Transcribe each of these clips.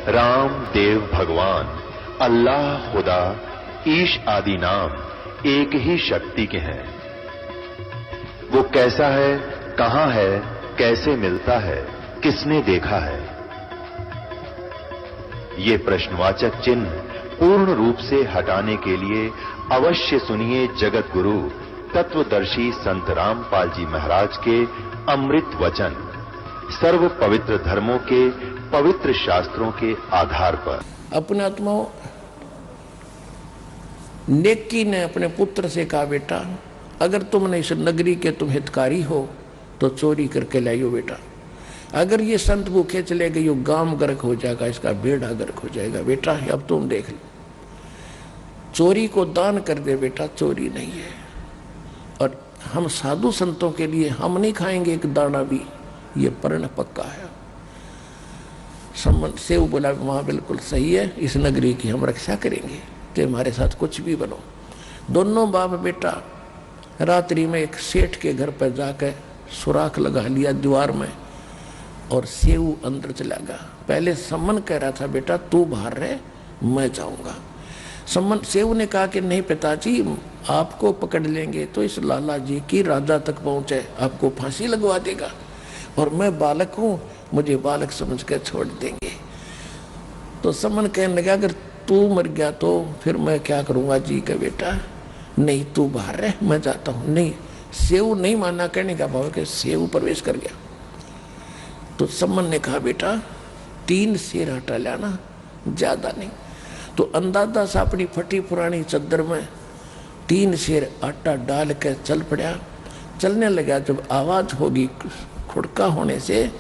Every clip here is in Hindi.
राम देव भगवान, अल्लाह खुदा, ईश आदि नाम एक ही शक्ति के हैं। वो कैसा है, कहां है, कैसे मिलता है, किसने देखा है? ये प्रश्नवाचक चिन्ह पूर्ण रूप से हटाने के लिए अवश्य सुनिए जगत गुरु तत्वदर्शी संत रामपाल जी महाराज के अमृत वचन, सर्व पवित्र धर्मों के पवित्र शास्त्रों के आधार पर। अपने आत्माओं, नेकी ने अपने पुत्र से कहा, बेटा अगर तुमने इस नगरी के तुम हितकारी हो तो चोरी करके लाइयो बेटा। अगर ये संत भूखे चले गए, यो गांव गर्क हो जाएगा, इसका बेड़ा गर्क हो जाएगा। बेटा अब तुम देख लो, चोरी को दान कर दे बेटा, चोरी नहीं है। और हम साधु संतों के लिए हम नहीं खाएंगे एक दाना भी, ये प्रण पक्का है। सम्मन से वो बोला, वहां बिल्कुल सही है, इस नगरी की हम रक्षा करेंगे, तो हमारे साथ कुछ भी बनो। दोनों बाप बेटा रात्रि में एक सेठ के घर पर जाकर सुराख लगा लिया दीवार में, और सेऊ अंदर चला गया। पहले सम्मन कह रहा था, बेटा तू बाहर रहे, मैं जाऊंगा। सम्मन सेऊ ने कहा कि नहीं पिताजी, आपको पकड़ लेंगे तो इस लाला जी की राजा तक पहुंचे, आपको फांसी लगवा देगा, और मैं बालक हूं, मुझे बालक समझ कर छोड़ देंगे। तो सम्मन कहने लगा, अगर तू मर गया तो फिर मैं क्या करूंगा जी का बेटा, नहीं तू बाहर रह, मैं जाता हूं। नहीं, सेऊ नहीं माना, कहने का भाव कि सेऊ प्रवेश कर गया। तो सम्मन ने कहा, बेटा 3 शेर हटा लाना, ज्यादा नहीं। तो अंदाजा सा अपनी फटी पुरानी चद्दर में 3 शेर आटा डाल के चल पड़ा। चलने लगा, जब आवाज होगी खुड़का होने से,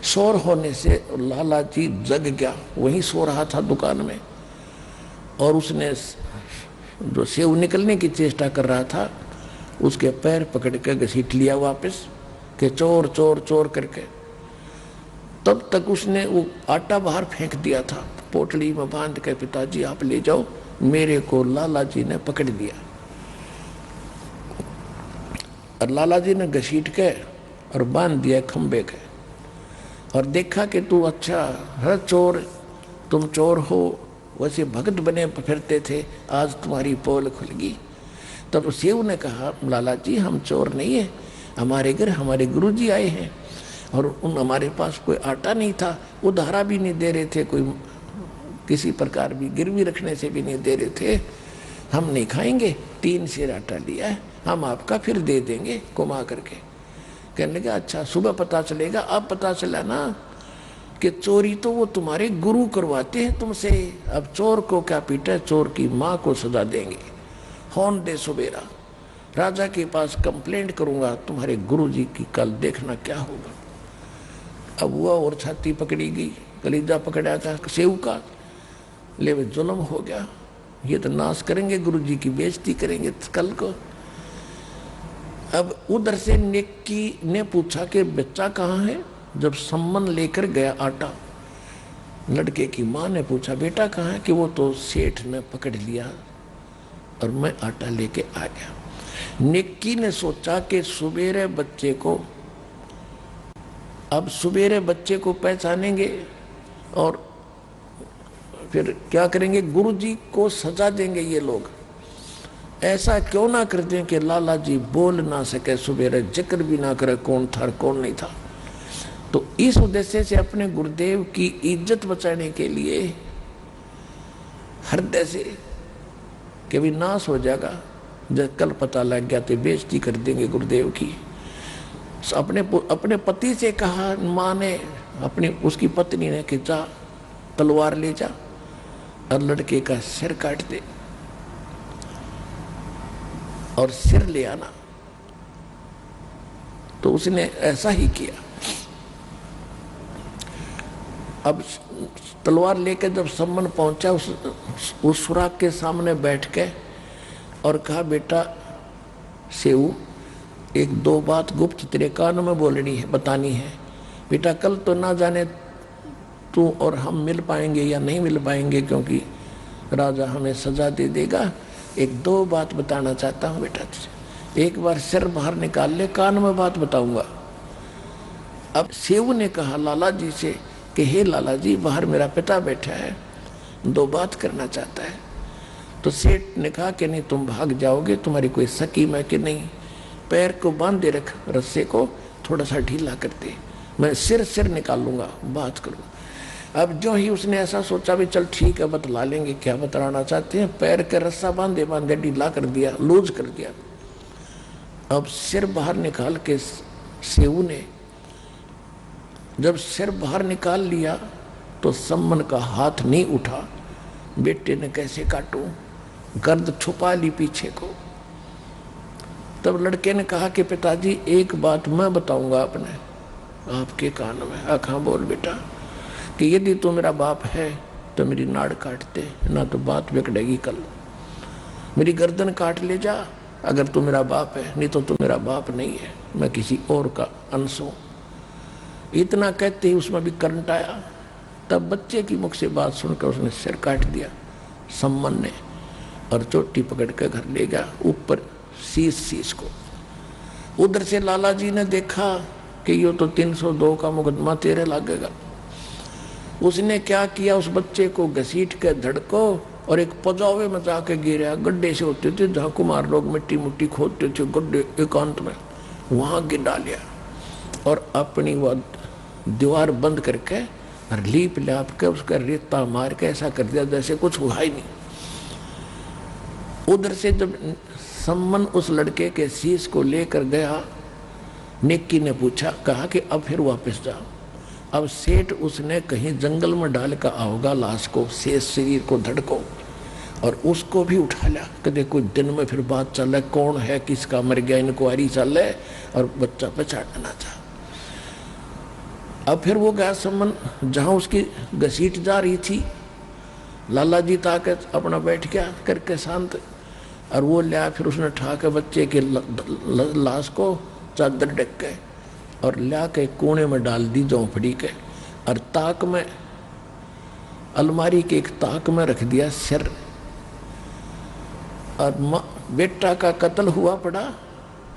शोर होने से, लाला जी जग गया। वहीं सो रहा था दुकान में, और उसने जो सेव निकलने की चेष्टा कर रहा था उसके पैर पकड़ के घसीट लिया वापस, के चोर चोर चोर करके। तब तक उसने वो आटा बाहर फेंक दिया था, पोटली में बांध के, पिताजी आप ले जाओ, मेरे को लाला जी ने पकड़ लिया। और लाला जी ने घसीट के और बांध दिया खंबे के, और देखा कि तू अच्छा है चोर, तुम चोर हो, वैसे भगत बने फिरते थे, आज तुम्हारी पोल खुल गई। तब सेव ने कहा, लाला जी हम चोर नहीं है, हमारे घर हमारे गुरुजी आए हैं, और उन हमारे पास कोई आटा नहीं था, उधारा भी नहीं दे रहे थे, कोई किसी प्रकार भी गिरवी रखने से भी नहीं दे रहे थे, हम नहीं खाएंगे, 3 शेर आटा लिया है, हम आपका फिर दे देंगे घुमा करके। कहने लगा, अच्छा सुबह पता चलेगा। अब पता चला ना कि चोरी तो वो तुम्हारे गुरु करवाते हैं तुमसे, अब चोर को क्या पीटा, चोर की माँ को सजा देंगे। होन दे सुबेरा, राजा के पास कंप्लेंट करूंगा तुम्हारे गुरुजी की, कल देखना क्या होगा। अब हुआ और छाती पकड़ी गई, कलीजा पकड़ा था सेव का, ले वे जुल्म हो गया, ये तो नाश करेंगे, गुरुजी की बेइज्जती करेंगे कल को। अब उधर से नेकी ने पूछा कि बच्चा कहाँ है। जब सम्मन लेकर गया आटा, लड़के की माँ ने पूछा, बेटा कहाँ है, कि वो तो सेठ ने पकड़ लिया और मैं आटा लेके आ गया। नेकी ने सोचा कि सुबेरे बच्चे को, अब सुबेरे बच्चे को पहचानेंगे और फिर क्या करेंगे, गुरुजी को सजा देंगे ये लोग। ऐसा क्यों ना कर दें कि लाला जी बोल ना सके, सुबेरे जिक्र भी ना करे कौन था कौन नहीं था। तो इस उद्देश्य से अपने गुरुदेव की इज्जत बचाने के लिए हृदय से कि भी नाश हो जाएगा, जब कल पता लग गया तो बेइज्जती कर देंगे गुरुदेव की। अपने पति से कहा माँ ने, अपनी उसकी पत्नी ने कि जा तलवार ले जा और लड़के का सिर काट दे और सिर ले आना। तो उसने ऐसा ही किया। अब तलवार लेकर जब सम्मन पहुंचा, उस सुराख के सामने बैठ के और कहा, बेटा सेऊ, 1-2 बात गुप्त तेरे कान में बोलनी है, बतानी है। बेटा कल तो ना जाने तू और हम मिल पाएंगे या नहीं मिल पाएंगे, क्योंकि राजा हमें सजा दे देगा। 1-2 बात बताना चाहता हूँ बेटा तुझे। एक बार सिर बाहर निकाल ले, कान में बात बताऊंगा। अब सेऊ ने कहा लाला जी से कि हे लाला जी, बाहर मेरा पिता बैठा है, दो बात करना चाहता है। तो सेठ ने कहा कि नहीं, तुम भाग जाओगे, तुम्हारी कोई स्कीम है कि नहीं? पैर को बांधे रख, रस्से को थोड़ा सा ढीला कर दे, मैं सिर निकालूंगा, बात करूंगा। अब जो ही उसने ऐसा सोचा भी चल ठीक है, बतला लेंगे क्या बतलाना चाहते हैं, पैर के रस्सा बांधे बांधे ढीला कर दिया, लूज कर दिया। अब सिर बाहर निकाल के सेऊ ने जब सिर बाहर निकाल लिया तो सम्मन का हाथ नहीं उठा। बेटे ने कैसे काटूं, गर्द छुपा ली पीछे को। तब लड़के ने कहा कि पिताजी एक बात मैं बताऊंगा अपने आपके कान में। आखा बोल बेटा, कि यदि तू मेरा बाप है तो मेरी नाड़ काट दे, ना तो बात बिगड़ेगी कल। मेरी गर्दन काट ले जा अगर तू मेरा बाप है, नहीं तो तू मेरा बाप नहीं है, मैं किसी और का अंश हूं। इतना कहते ही उसमें भी करंट आया। तब बच्चे की मुख से बात सुनकर उसने सिर काट दिया सम्मन ने, और चोटी पकड़ कर घर ले गया, ऊपर शीश को। उधर से लाला जी ने देखा कि ये तो 302 का मुकदमा तेरे लगेगा। उसने क्या किया, उस बच्चे को घसीट के धड़को और एक पजावे में जाके गिरा। गड्ढे से होते थे जहाँ कुमार लोग मिट्टी मुट्टी खोदते थे, गड्ढे एकांत में, वहां गिर डालिया और अपनी वह दीवार बंद करके और लीप लाप के उसका रेता मार के ऐसा कर दिया जैसे कुछ हुआ ही नहीं। उधर से जब सम्मन उस लड़के के शीश को लेकर गया, निक्की ने पूछा, कहा कि अब फिर वापस जाओ। अब सेठ उसने कहीं जंगल में डाल कर आओगा लाश को, शेष शरीर को धड़को, और उसको भी उठा लिया। कदे कोई दिन में फिर बात चल है, कौन है किसका मर गया, इंक्वायरी चल है और बच्चा पहचानना चाह। अब फिर वो गया सम्मन जहां उसकी घसीट जा रही थी। लाला जी ताकत अपना बैठ गया करके शांत, और वो लिया फिर उसने ठा के बच्चे के लाश को चादर ढक के और लिया के कोने में डाल दी झोंपड़ी के, और ताक में अलमारी के एक ताक में रख दिया सिर। और बेटा का कत्ल हुआ पड़ा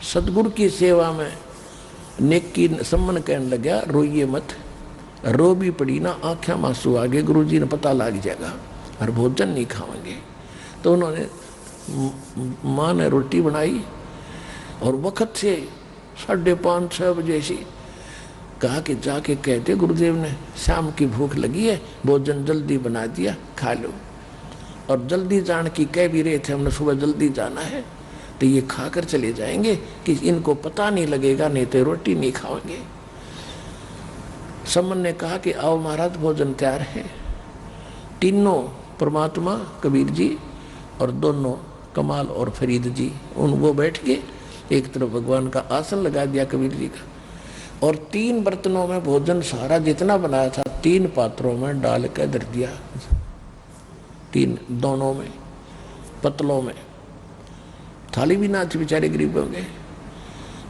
सतगुरु की सेवा में। नेकी सम्मन कहने लगा, रोइए मत, रो भी पड़ी ना आंखें मांसू आगे, गुरु जी ने पता लग जाएगा और भोजन नहीं खाएंगे। तो उन्होंने माँ ने रोटी बनाई और वक्त से 5:30-6 बजे से कहा कि जाके कहते गुरुदेव ने शाम की भूख लगी है, भोजन जल्दी बना दिया, खा लो। और जल्दी जान की कह भी रहे थे, हमने सुबह जल्दी जाना है तो ये खाकर चले जाएंगे कि इनको पता नहीं लगेगा, नहीं तो रोटी नहीं खाएंगे। सम्मन ने कहा कि आओ महाराज, भोजन तैयार है। तीनों परमात्मा कबीर जी और दोनों कमाल और फरीद जी, वो बैठ के एक तरफ भगवान का आसन लगा दिया कबीर जी का, और 3 बर्तनों में भोजन सारा जितना बनाया था 3 पात्रों में डाल के धर दिया। 3 दोनों में पतलों में, थाली भी ना थी, बेचारे गरीब होंगे।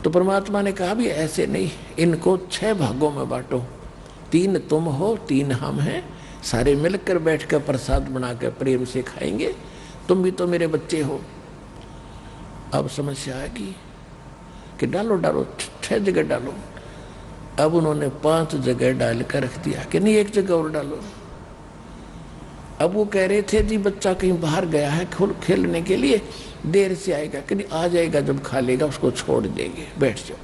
तो परमात्मा ने कहा भी ऐसे नहीं, इनको 6 भागों में बांटो, 3 तुम हो, 3 हम हैं, सारे मिलकर बैठकर प्रसाद बना कर प्रेम से खाएंगे, तुम भी तो मेरे बच्चे हो। अब समस्या आएगी कि डालो 6 जगह डालो। अब उन्होंने 5 जगह डाल कर रख दिया कि नहीं 1 जगह और डालो। अब वो कह रहे थे जी बच्चा कहीं बाहर गया है खेलने के लिए, देर से आएगा, कि नहीं आ जाएगा, जब खा लेगा उसको छोड़ देंगे, बैठ जाओ।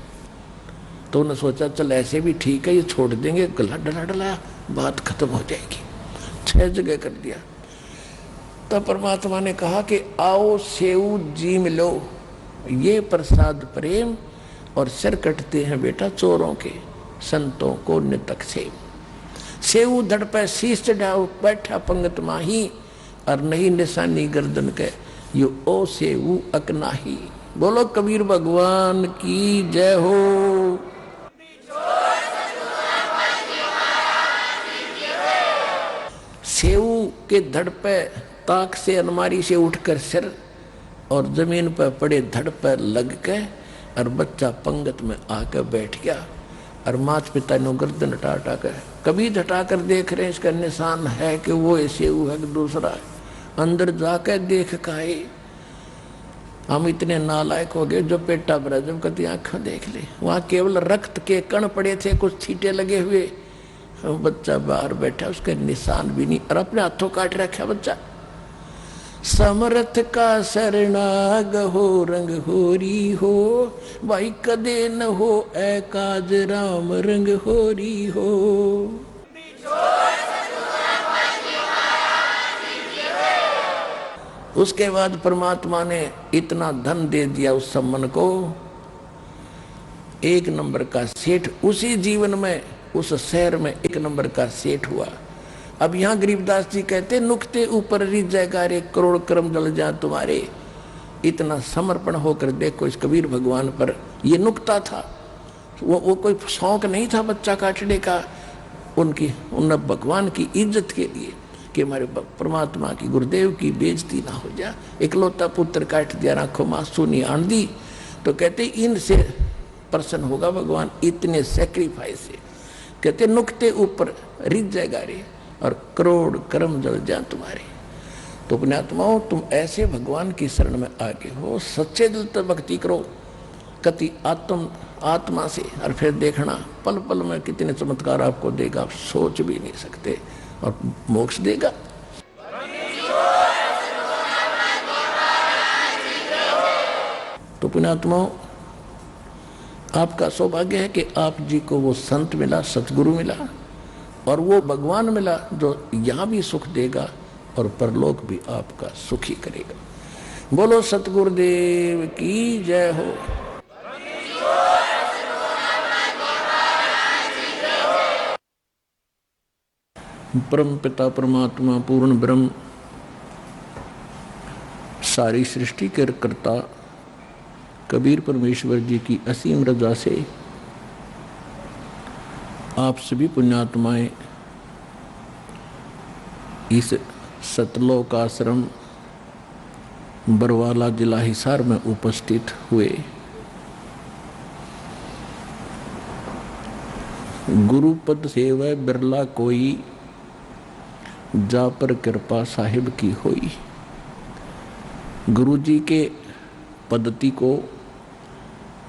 तो उन्होंने सोचा चल ऐसे भी ठीक है, ये छोड़ देंगे, गला डला बात खत्म हो जाएगी। 6 जगह कर दिया। तब परमात्मा ने कहा कि आओ सेऊ जी मिलो, ये प्रसाद प्रेम और सिर कटते हैं बेटा चोरों के, संतों को नितक से। सेऊ धड़ पे शीश चढ़ाओ, बैठा पंगत माही, और नहीं निशानी गर्दन के, यो ओ सेऊ अकनाही। बोलो कबीर भगवान की जय हो। सेऊ के धड़ पे ताक से अलमारी से उठकर सिर और जमीन पर पड़े धड़ पर लग के, और बच्चा पंगत में आकर बैठ गया, और माता पिता ने गर्दन हटा कर कभी हटाकर देख रहे हैं, इसका निशान है कि वो सेऊ है कि दूसरा है। अंदर जाकर देख काए, हम इतने नालायक हो गए जो पेटा भरा, जब कभी आंखें देख ले, वहां केवल रक्त के कण पड़े थे, कुछ छींटे लगे हुए बच्चा बाहर बैठा, उसके निशान भी नहीं, और अपने हाथों काट रखा बच्चा। समर्थ का शरणाग हो रंग होरी हो, भाई कदे न हो ए काज राम रंग होरी हो। उसके बाद परमात्मा ने इतना धन दे दिया उस सम्मन को, एक नंबर का सेठ उसी जीवन में उस शहर में एक नंबर का सेठ हुआ। अब यहां गरीबदास जी कहते नुक्ते ऊपर रिज जाएगा रे करोड़ कर्म जल जा तुम्हारे। इतना समर्पण होकर देखो इस कबीर भगवान पर, ये नुक्ता था, वो कोई शौक नहीं था बच्चा काटने का, उन भगवान की इज्जत के लिए कि हमारे परमात्मा की गुरुदेव की बेइज्जती ना हो जाए। इकलौता पुत्र काट दिया, आंखों में आंसू नहीं आन दी, तो कहते इनसे प्रसन्न होगा भगवान, इतने सेक्रीफाइस से। कहते नुक्ते ऊपर रिज जाएगा रे और करोड़ कर्म जल जा तुम्हारे। तो पुण्यात्माओं, तुम ऐसे भगवान की शरण में आगे हो, सच्चे दिल से भक्ति करो कति आत्मा से, और फिर देखना पल पल में कितने चमत्कार आपको देगा, आप सोच भी नहीं सकते, और मोक्ष देगा। तो पुण्यात्माओं, आपका सौभाग्य है कि आप जी को वो संत मिला, सतगुरु मिला, और वो भगवान मिला जो यहां भी सुख देगा और परलोक भी आपका सुखी करेगा। बोलो सतगुरुदेव की जय हो। परम पिता परमात्मा पूर्ण ब्रह्म सारी सृष्टि के कर्ता कबीर परमेश्वर जी की असीम रजा से आप सभी पुण्यात्माएं इस सतलोक आश्रम बरवाला जिला हिसार में उपस्थित हुए। गुरुपद सेवै बिरला कोई, जा पर कृपा साहिब की होई। गुरु जी के पद्धति को,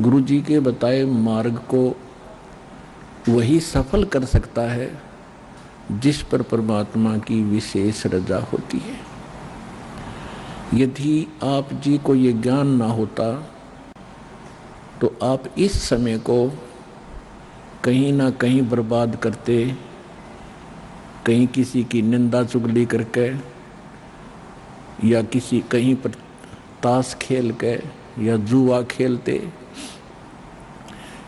गुरु जी के बताए मार्ग को वही सफल कर सकता है जिस पर परमात्मा की विशेष रजा होती है। यदि आप जी को ये ज्ञान ना होता तो आप इस समय को कहीं ना कहीं बर्बाद करते, कहीं किसी की निंदा चुगली करके, या किसी कहीं पर ताश खेल के, या जुआ खेलते,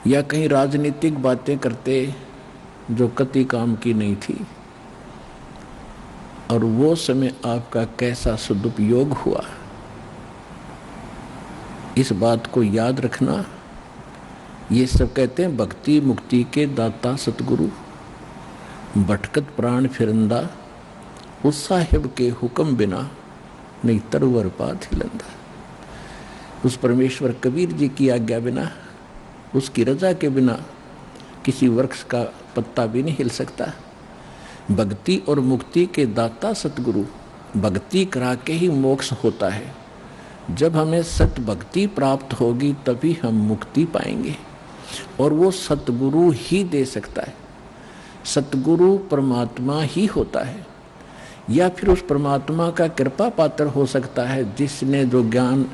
या कहीं राजनीतिक बातें करते जो कति काम की नहीं थी। और वो समय आपका कैसा सदुपयोग हुआ, इस बात को याद रखना। ये सब कहते हैं भक्ति मुक्ति के दाता सतगुरु, भटकत प्राण फिरंदा, उस साहिब के हुक्म बिना नहीं तरवर पात हिलंदा। उस परमेश्वर कबीर जी की आज्ञा बिना, उसकी रजा के बिना किसी वृक्ष का पत्ता भी नहीं हिल सकता। भक्ति और मुक्ति के दाता सतगुरु, भक्ति करा के ही मोक्ष होता है। जब हमें सत भक्ति प्राप्त होगी तभी हम मुक्ति पाएंगे, और वो सतगुरु ही दे सकता है। सतगुरु परमात्मा ही होता है, या फिर उस परमात्मा का कृपा पात्र हो सकता है जिसने जो ज्ञान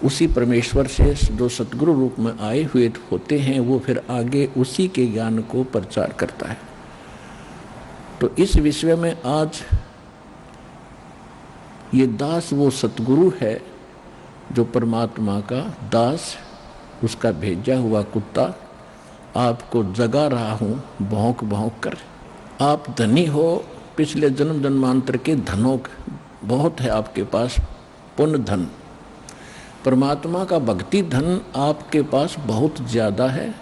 उसी परमेश्वर से जो सतगुरु रूप में आए हुए होते हैं, वो फिर आगे उसी के ज्ञान को प्रचार करता है। तो इस विषय में आज ये दास वो सतगुरु है जो परमात्मा का दास, उसका भेजा हुआ कुत्ता आपको जगा रहा हूं भौंक भौंक कर। आप धनी हो, पिछले जन्म जन्मांतर के धनों बहुत है आपके पास, पुण्य धन, परमात्मा का भक्ति धन आपके पास बहुत ज्यादा है,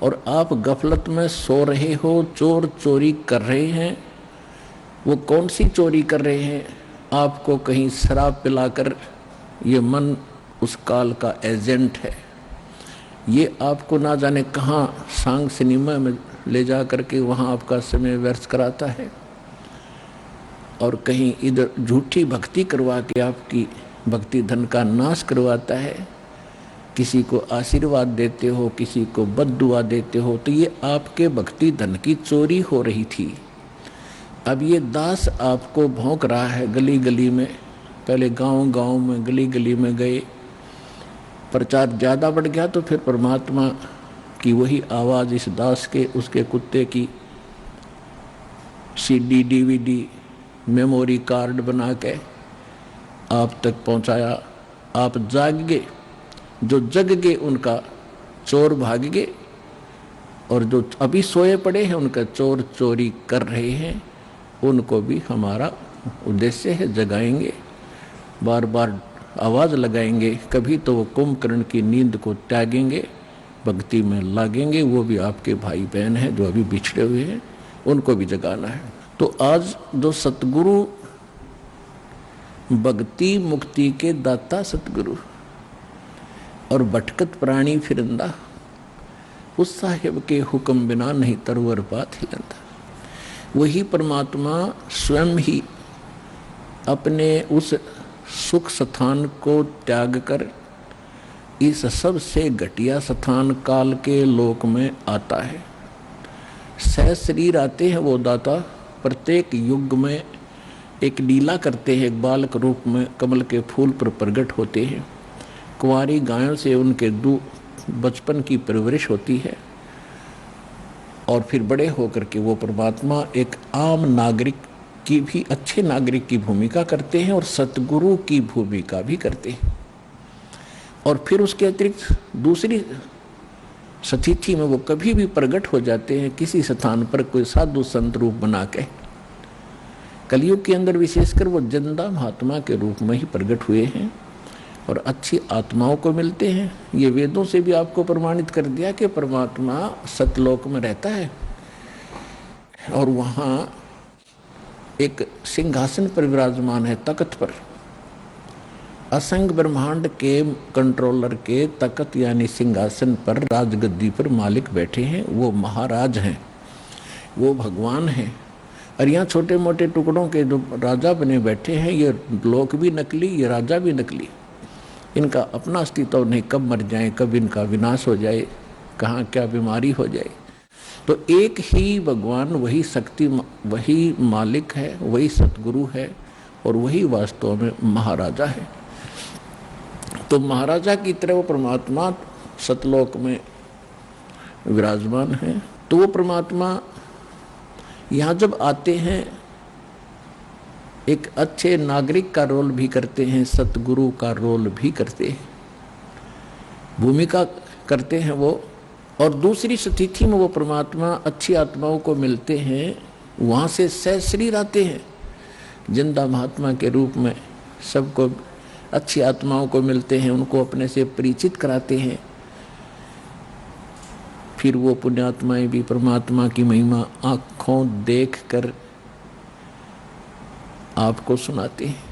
और आप गफलत में सो रहे हो, चोर चोरी कर रहे हैं। वो कौन सी चोरी कर रहे हैं? आपको कहीं शराब पिलाकर, ये मन उस काल का एजेंट है, ये आपको ना जाने कहाँ सांग सिनेमा में ले जा करके वहाँ आपका समय व्यर्थ कराता है, और कहीं इधर झूठी भक्ति करवा के आपकी भक्ति धन का नाश करवाता है। किसी को आशीर्वाद देते हो, किसी को बद्दुआ देते हो, तो ये आपके भक्ति धन की चोरी हो रही थी। अब ये दास आपको भौंक रहा है गली गली में, पहले गांव गांव में गली गली में गए, प्रचार ज़्यादा बढ़ गया तो फिर परमात्मा की वही आवाज़ इस दास के, उसके कुत्ते की CD DVD मेमोरी कार्ड बना के आप तक पहुंचाया। आप जाग गए, जो जग गए उनका चोर भाग गए, और जो अभी सोए पड़े हैं उनका चोर चोरी कर रहे हैं, उनको भी हमारा उद्देश्य है जगाएंगे, बार बार आवाज़ लगाएंगे, कभी तो वो कुंभकर्ण की नींद को त्यागेंगे, भक्ति में लागेंगे। वो भी आपके भाई बहन हैं जो अभी बिछड़े हुए हैं, उनको भी जगाना है। तो आज जो सतगुरु, भक्ति मुक्ति के दाता सतगुरु और भटकत प्राणी फिरंदा, उस साहिब के हुक्म बिना नहीं तरवर बात हिलंदा। वही परमात्मा स्वयं ही अपने उस सुख स्थान को त्याग कर इस सबसे घटिया स्थान काल के लोक में आता है। सहस्रीर आते हैं वो दाता, प्रत्येक युग में एक लीला करते हैं, एक बालक रूप में कमल के फूल पर प्रकट होते हैं। कुंवारी गायों से उनके बचपन की परवरिश होती है, और फिर बड़े होकर के वो परमात्मा एक आम नागरिक की भी, अच्छे नागरिक की भूमिका करते हैं और सतगुरु की भूमिका भी करते हैं। और फिर उसके अतिरिक्त दूसरी स्थिति में वो कभी भी प्रकट हो जाते हैं किसी स्थान पर, कोई साधु संत रूप बना के। कलयुग के अंदर विशेषकर वो जिंदा महात्मा के रूप में ही प्रकट हुए हैं और अच्छी आत्माओं को मिलते हैं। ये वेदों से भी आपको प्रमाणित कर दिया कि परमात्मा सतलोक में रहता है, और वहाँ एक सिंहासन पर विराजमान है, तख्त पर। असंग ब्रह्मांड के कंट्रोलर के तख्त यानी सिंहासन पर, राजगद्दी पर मालिक बैठे हैं, वो महाराज हैं, वो भगवान हैं। और यहाँ छोटे मोटे टुकड़ों के जो राजा बने बैठे हैं, ये लोक भी नकली, ये राजा भी नकली। इनका अपना अस्तित्व नहीं, कब मर जाए, कब इनका विनाश हो जाए, कहाँ क्या बीमारी हो जाए। तो एक ही भगवान, वही शक्ति, वही मालिक है, वही सतगुरु है, और वही वास्तव में महाराजा है। तो महाराजा की तरह वो परमात्मा सतलोक में विराजमान है। तो वो परमात्मा यहाँ जब आते हैं, एक अच्छे नागरिक का रोल भी करते हैं, सतगुरु का रोल भी करते हैं, भूमिका करते हैं वो। और दूसरी स्थिति में वो परमात्मा अच्छी आत्माओं को मिलते हैं, वहाँ से सहस्रीर आते हैं जिंदा महात्मा के रूप में, सबको अच्छी आत्माओं को मिलते हैं, उनको अपने से परिचित कराते हैं। फिर वो पुण्यात्माएं भी परमात्मा की महिमा आँखों देख कर आपको सुनाते हैं।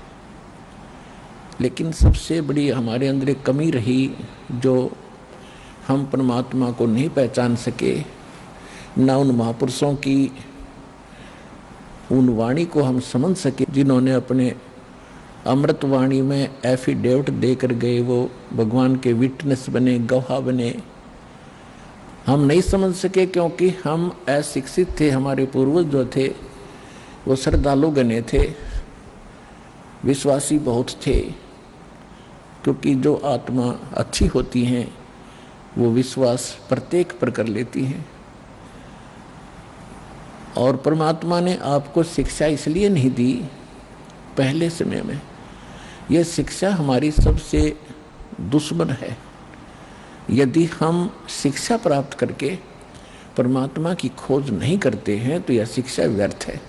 लेकिन सबसे बड़ी हमारे अंदर एक कमी रही, जो हम परमात्मा को नहीं पहचान सके, ना उन महापुरुषों की उन वाणी को हम समझ सके जिन्होंने अपने अमृत वाणी में एफिडेविट देकर गए, वो भगवान के विटनेस बने, गवाह बने। हम नहीं समझ सके क्योंकि हम अशिक्षित थे। हमारे पूर्वज जो थे वो श्रद्धालु गणे थे, विश्वासी बहुत थे, क्योंकि जो आत्मा अच्छी होती हैं वो विश्वास प्रत्येक पर कर लेती हैं। और परमात्मा ने आपको शिक्षा इसलिए नहीं दी पहले समय में, यह शिक्षा हमारी सबसे दुश्मन है। यदि हम शिक्षा प्राप्त करके परमात्मा की खोज नहीं करते हैं तो यह शिक्षा व्यर्थ है।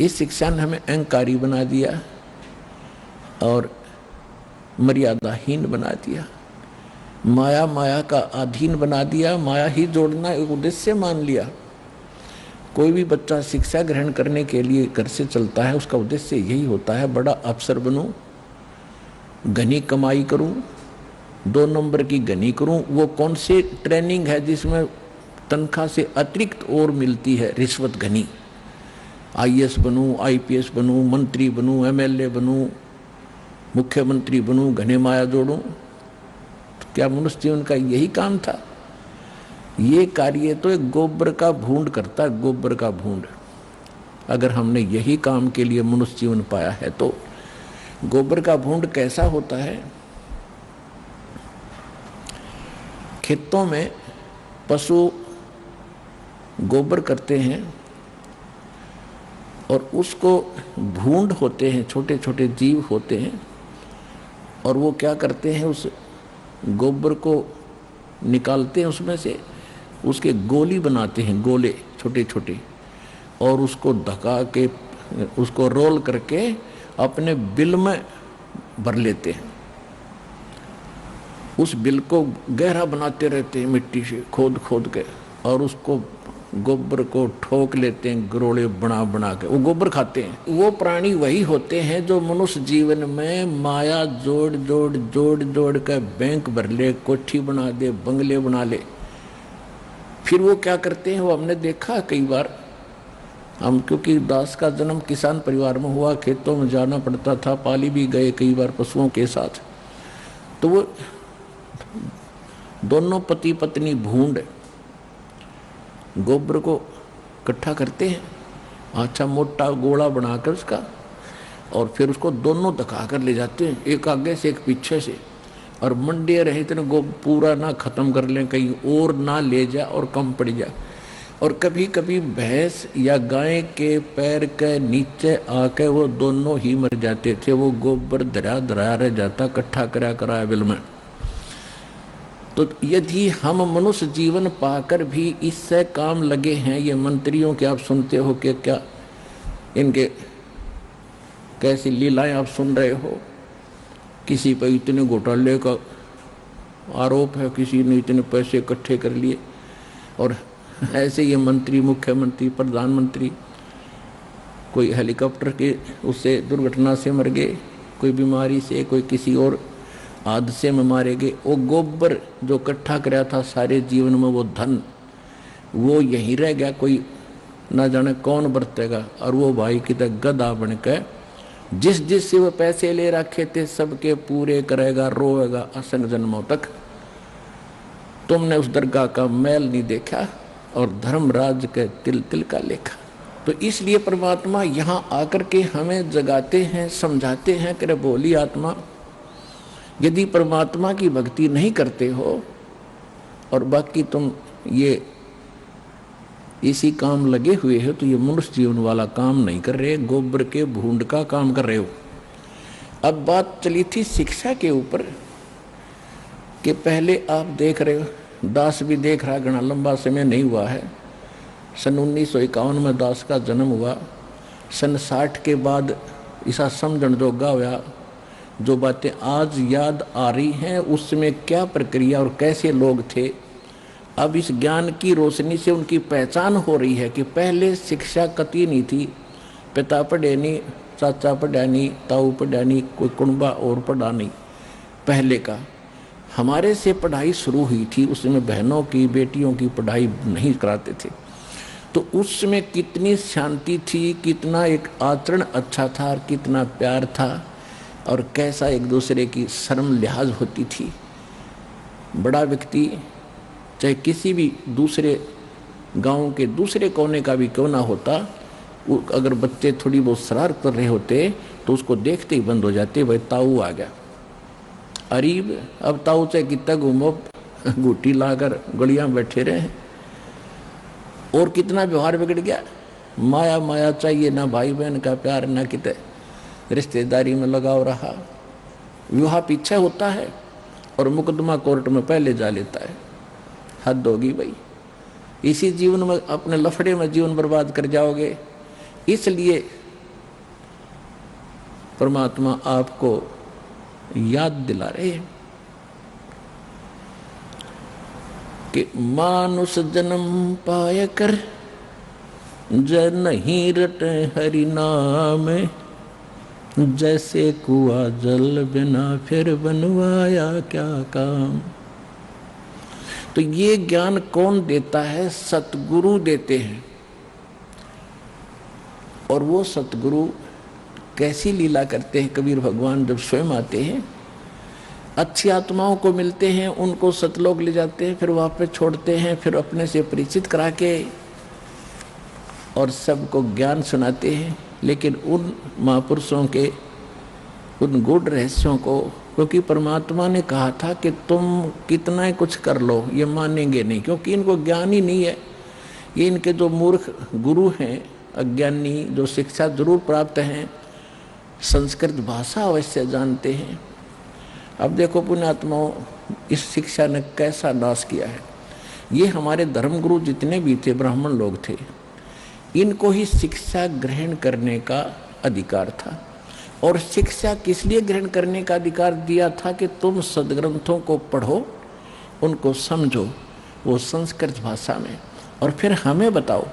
इस शिक्षा ने हमें अहंकारी बना दिया और मर्यादाहीन बना दिया, माया का अधीन बना दिया, माया ही जोड़ना एक उद्देश्य मान लिया। कोई भी बच्चा शिक्षा ग्रहण करने के लिए घर से चलता है, उसका उद्देश्य यही होता है, बड़ा अफसर बनूं, घनी कमाई करूं, 2 नंबर की घनी करूं। वो कौन सी ट्रेनिंग है जिसमें तनख्वाह से अतिरिक्त और मिलती है, रिश्वत घनी। IAS बनूं, IPS बनूं, मंत्री बनूं, MLA बनूं, मुख्यमंत्री बनूं, घने माया जोड़ूं। क्या मनुष्य जीवन का यही काम था? ये कार्य तो एक गोबर का भूंड करता है, गोबर का भूंड। अगर हमने यही काम के लिए मनुष्य जीवन पाया है तो गोबर का भूंड कैसा होता है? खेतों में पशु गोबर करते हैं और उसको भूंड होते हैं, छोटे छोटे जीव होते हैं, और वो क्या करते हैं, उस गोबर को निकालते हैं उसमें से, उसके गोली बनाते हैं, गोले छोटे छोटे, और उसको धका के उसको रोल करके अपने बिल में भर लेते हैं। उस बिल को गहरा बनाते रहते हैं मिट्टी से खोद खोद के, और उसको गोबर को ठोक लेते हैं गरोले बना बना के, वो गोबर खाते हैं। वो प्राणी वही होते हैं जो मनुष्य जीवन में माया जोड़ जोड़ जोड़ जोड़ कर बैंक भर ले, कोठी बना दे, बंगले बना ले। फिर वो क्या करते हैं, वो हमने देखा कई बार। हम क्योंकि दास का जन्म किसान परिवार में हुआ, खेतों में जाना पड़ता था, पाली भी गए कई बार पशुओं के साथ, तो वो दोनों पति पत्नी भूंड गोबर को इकट्ठा करते हैं, अच्छा मोटा गोला बनाकर उसका, और फिर उसको दोनों धका कर ले जाते हैं, एक आगे से एक पीछे से, और मंडे रहे इतने गोबर पूरा ना खत्म कर लें, कहीं और ना ले जा और कम पड़ जाए। और कभी कभी भैंस या गाय के पैर के नीचे आके वो दोनों ही मर जाते थे, वो गोबर धरा धरा रह जाता, इकट्ठा करा करा बिल में। तो यदि हम मनुष्य जीवन पाकर भी इससे काम लगे हैं, ये मंत्रियों के आप सुनते हो कि क्या इनके कैसी लीलाएं आप सुन रहे हो, किसी पर इतने घोटाले का आरोप है, किसी ने इतने पैसे इकट्ठे कर लिए, और ऐसे ये मंत्री, मुख्यमंत्री, प्रधानमंत्री कोई हेलीकॉप्टर के उससे दुर्घटना से मर गए, कोई बीमारी से, कोई किसी और हादसे में मारे गए। वो गोबर जो इकट्ठा कराया था सारे जीवन में, वो धन वो यहीं रह गया, कोई ना जाने कौन बरतेगा। और वो भाई की तरह गधा बन के जिस जिस से वो पैसे ले रखे थे सबके पूरे करेगा, रोएगा असंग जन्मों तक। तुमने उस दरगाह का मैल नहीं देखा और धर्मराज के तिल तिल का लेखा। तो इसलिए परमात्मा यहाँ आकर के हमें जगाते हैं, समझाते हैं कि बोली आत्मा, यदि परमात्मा की भक्ति नहीं करते हो और बाकी तुम ये इसी काम लगे हुए हो, तो ये मनुष्य जीवन वाला काम नहीं कर रहे, गोबर के भूंड का काम कर रहे हो। अब बात चली थी शिक्षा के ऊपर कि पहले आप देख रहे हो, दास भी देख रहा, घना लंबा समय नहीं हुआ है, सन 1951 में दास का जन्म हुआ। सन 60 के बाद ऐसा समझण जोगा हुआ, जो बातें आज याद आ रही हैं उसमें क्या प्रक्रिया और कैसे लोग थे। अब इस ज्ञान की रोशनी से उनकी पहचान हो रही है कि पहले शिक्षा कती नहीं थी, पिता पढ़े नहीं, चाचा पढ़ा नहीं, ताऊ पढ़ा नहीं, कोई कुंबा और पढ़ा नहीं। पहले का हमारे से पढ़ाई शुरू हुई थी, उसमें बहनों की, बेटियों की पढ़ाई नहीं कराते थे। तो उसमें कितनी शांति थी, कितना एक आचरण अच्छा था और कितना प्यार था, और कैसा एक दूसरे की शर्म लिहाज होती थी। बड़ा व्यक्ति चाहे किसी भी दूसरे गांव के दूसरे कोने का भी क्यों ना होता, अगर बच्चे थोड़ी बहुत शरारत कर रहे होते तो उसको देखते ही बंद हो जाते, भाई ताऊ आ गया। अरीब अब ताऊ चाहे कितना घूमो, घूटी लाकर गलियां में बैठे रहे, और कितना व्यवहार बिगड़ गया। माया माया चाहिए, ना भाई बहन का प्यार, ना कितने रिश्तेदारी में लगाव रहा। विवाह पीछे होता है और मुकदमा कोर्ट में पहले जा लेता है। हद होगी भाई, इसी जीवन में अपने लफड़े में जीवन बर्बाद कर जाओगे। इसलिए परमात्मा आपको याद दिला रहे हैं कि मानुष जन्म पाय कर जय नहीं रटे हरि नाम, जैसे कुआ जल बिना फिर बनवाया क्या काम। तो ये ज्ञान कौन देता है? सतगुरु देते हैं। और वो सतगुरु कैसी लीला करते हैं? कबीर भगवान जब स्वयं आते हैं अच्छी आत्माओं को मिलते हैं, उनको सतलोक ले जाते हैं, फिर वापस छोड़ते हैं, फिर अपने से परिचित करा के और सबको ज्ञान सुनाते हैं। लेकिन उन महापुरुषों के उन गूढ़ रहस्यों को, क्योंकि परमात्मा ने कहा था कि तुम कितना ही कुछ कर लो ये मानेंगे नहीं, क्योंकि इनको ज्ञान ही नहीं है। ये इनके जो मूर्ख गुरु हैं, अज्ञानी, जो शिक्षा जरूर प्राप्त हैं, संस्कृत भाषा अवश्य जानते हैं। अब देखो पुण्यात्माओं, इस शिक्षा ने कैसा नाश किया है। ये हमारे धर्मगुरु जितने भी थे, ब्राह्मण लोग थे, इनको ही शिक्षा ग्रहण करने का अधिकार था। और शिक्षा किस लिए ग्रहण करने का अधिकार दिया था कि तुम सदग्रंथों को पढ़ो, उनको समझो, वो संस्कृत भाषा में, और फिर हमें बताओ,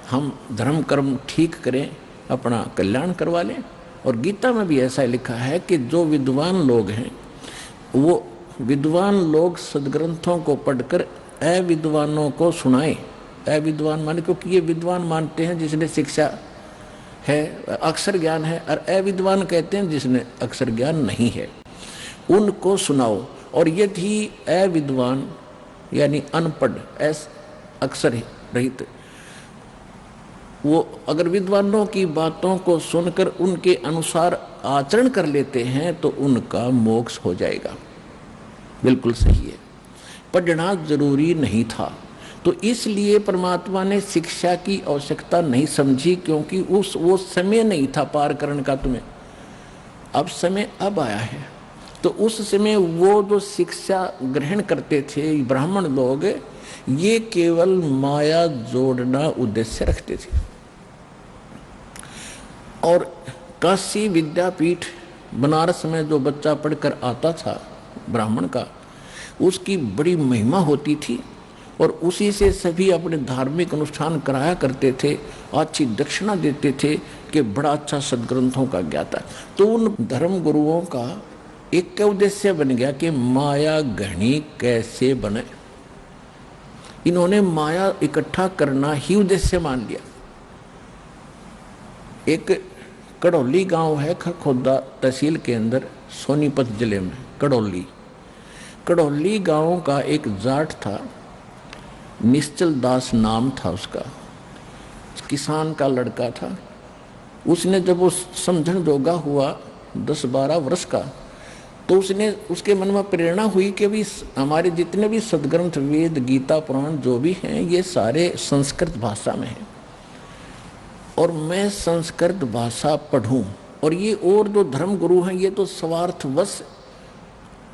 हम धर्म कर्म ठीक करें, अपना कल्याण करवा लें। और गीता में भी ऐसा लिखा है कि जो विद्वान लोग हैं, वो विद्वान लोग सदग्रंथों को पढ़कर अविद्वानों को सुनाएं। अविद्वान माने, क्योंकि ये विद्वान मानते हैं जिसने शिक्षा है, अक्षर ज्ञान है, और अविद्वान कहते हैं जिसने अक्षर ज्ञान नहीं है, उनको सुनाओ। और यदि अविद्वान यानी अनपढ़, अक्षर रहित, वो अगर विद्वानों की बातों को सुनकर उनके अनुसार आचरण कर लेते हैं तो उनका मोक्ष हो जाएगा। बिल्कुल सही है, पढ़ना जरूरी नहीं था। तो इसलिए परमात्मा ने शिक्षा की आवश्यकता नहीं समझी, क्योंकि वो समय नहीं था पार करने का तुम्हें। अब समय अब आया है। तो उस समय वो जो शिक्षा ग्रहण करते थे ब्राह्मण लोग, ये केवल माया जोड़ना उद्देश्य रखते थे। और काशी विद्यापीठ बनारस में जो बच्चा पढ़कर आता था ब्राह्मण का, उसकी बड़ी महिमा होती थी, और उसी से सभी अपने धार्मिक अनुष्ठान कराया करते थे, अच्छी दक्षिणा देते थे कि बड़ा अच्छा सदग्रंथों का ज्ञाता। तो उन धर्म गुरुओं का एक उद्देश्य बन गया कि माया घनी कैसे बने। इन्होंने माया इकट्ठा करना ही उद्देश्य मान लिया। एक कड़ौली गांव है खरखोदा तहसील के अंदर, सोनीपत जिले में कड़ौली गांव का एक जाट था, निश्चल दास नाम था उसका, किसान का लड़का था। उसने जब वो समझण जोगा हुआ 10-12 वर्ष का, तो उसके मन में प्रेरणा हुई कि भी हमारे जितने भी सदग्रंथ, वेद, गीता, पुराण जो भी हैं, ये सारे संस्कृत भाषा में हैं, और मैं संस्कृत भाषा पढ़ूं। और ये और जो धर्म गुरु हैं, ये तो स्वार्थवश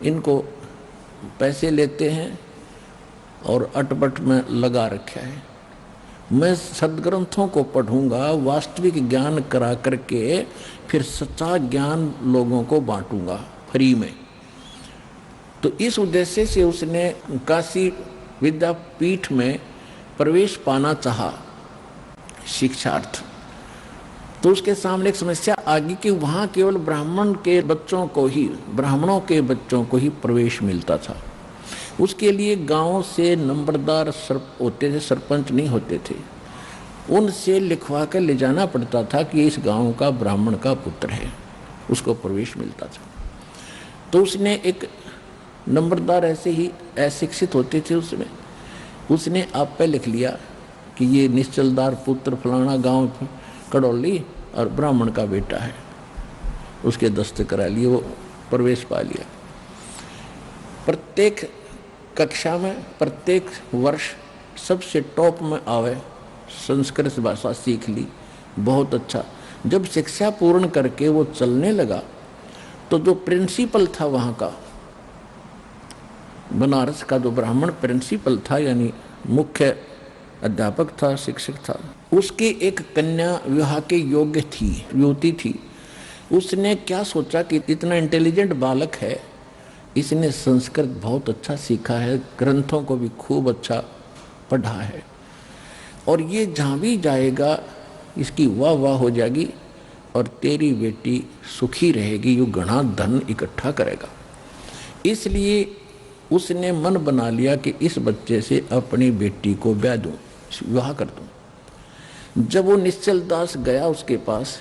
इनको पैसे लेते हैं और अटपट में लगा रखा है। मैं सदग्रंथों को पढ़ूंगा, वास्तविक ज्ञान करा करके फिर सच्चा ज्ञान लोगों को बांटूंगा फ्री में। तो इस उद्देश्य से उसने काशी विद्यापीठ में प्रवेश पाना चाहा शिक्षार्थ। तो उसके सामने एक समस्या आ गई कि वहाँ केवल ब्राह्मणों के बच्चों को ही प्रवेश मिलता था। उसके लिए गांव से नंबरदार होते थे, सरपंच नहीं होते थे, उनसे लिखवा कर ले जाना पड़ता था कि इस गांव का ब्राह्मण का पुत्र है, उसको प्रवेश मिलता था। तो उसने एक नंबरदार ऐसे ही अशिक्षित होते थे उसमें, उसने आप पे लिख लिया कि ये निश्चलदार पुत्र फलाना गांव कड़ौली और ब्राह्मण का बेटा है, उसके दस्तखत करा लिए, वो प्रवेश पा लिया। प्रत्येक कक्षा में प्रत्येक वर्ष सबसे टॉप में आवे, संस्कृत भाषा सीख ली, बहुत अच्छा। जब शिक्षा पूर्ण करके वो चलने लगा तो जो प्रिंसिपल था वहाँ का, बनारस का जो ब्राह्मण प्रिंसिपल था, यानी मुख्य अध्यापक था, शिक्षक था, उसकी एक कन्या विवाह के योग्य थी, युवती थी। उसने क्या सोचा कि इतना इंटेलिजेंट बालक है, इसने संस्कृत बहुत अच्छा सीखा है, ग्रंथों को भी खूब अच्छा पढ़ा है, और ये जहाँ भी जाएगा इसकी वाह वाह हो जाएगी और तेरी बेटी सुखी रहेगी, यू घना धन इकट्ठा करेगा। इसलिए उसने मन बना लिया कि इस बच्चे से अपनी बेटी को ब्याह दूं, विवाह कर दूं। जब वो निश्चल दास गया उसके पास,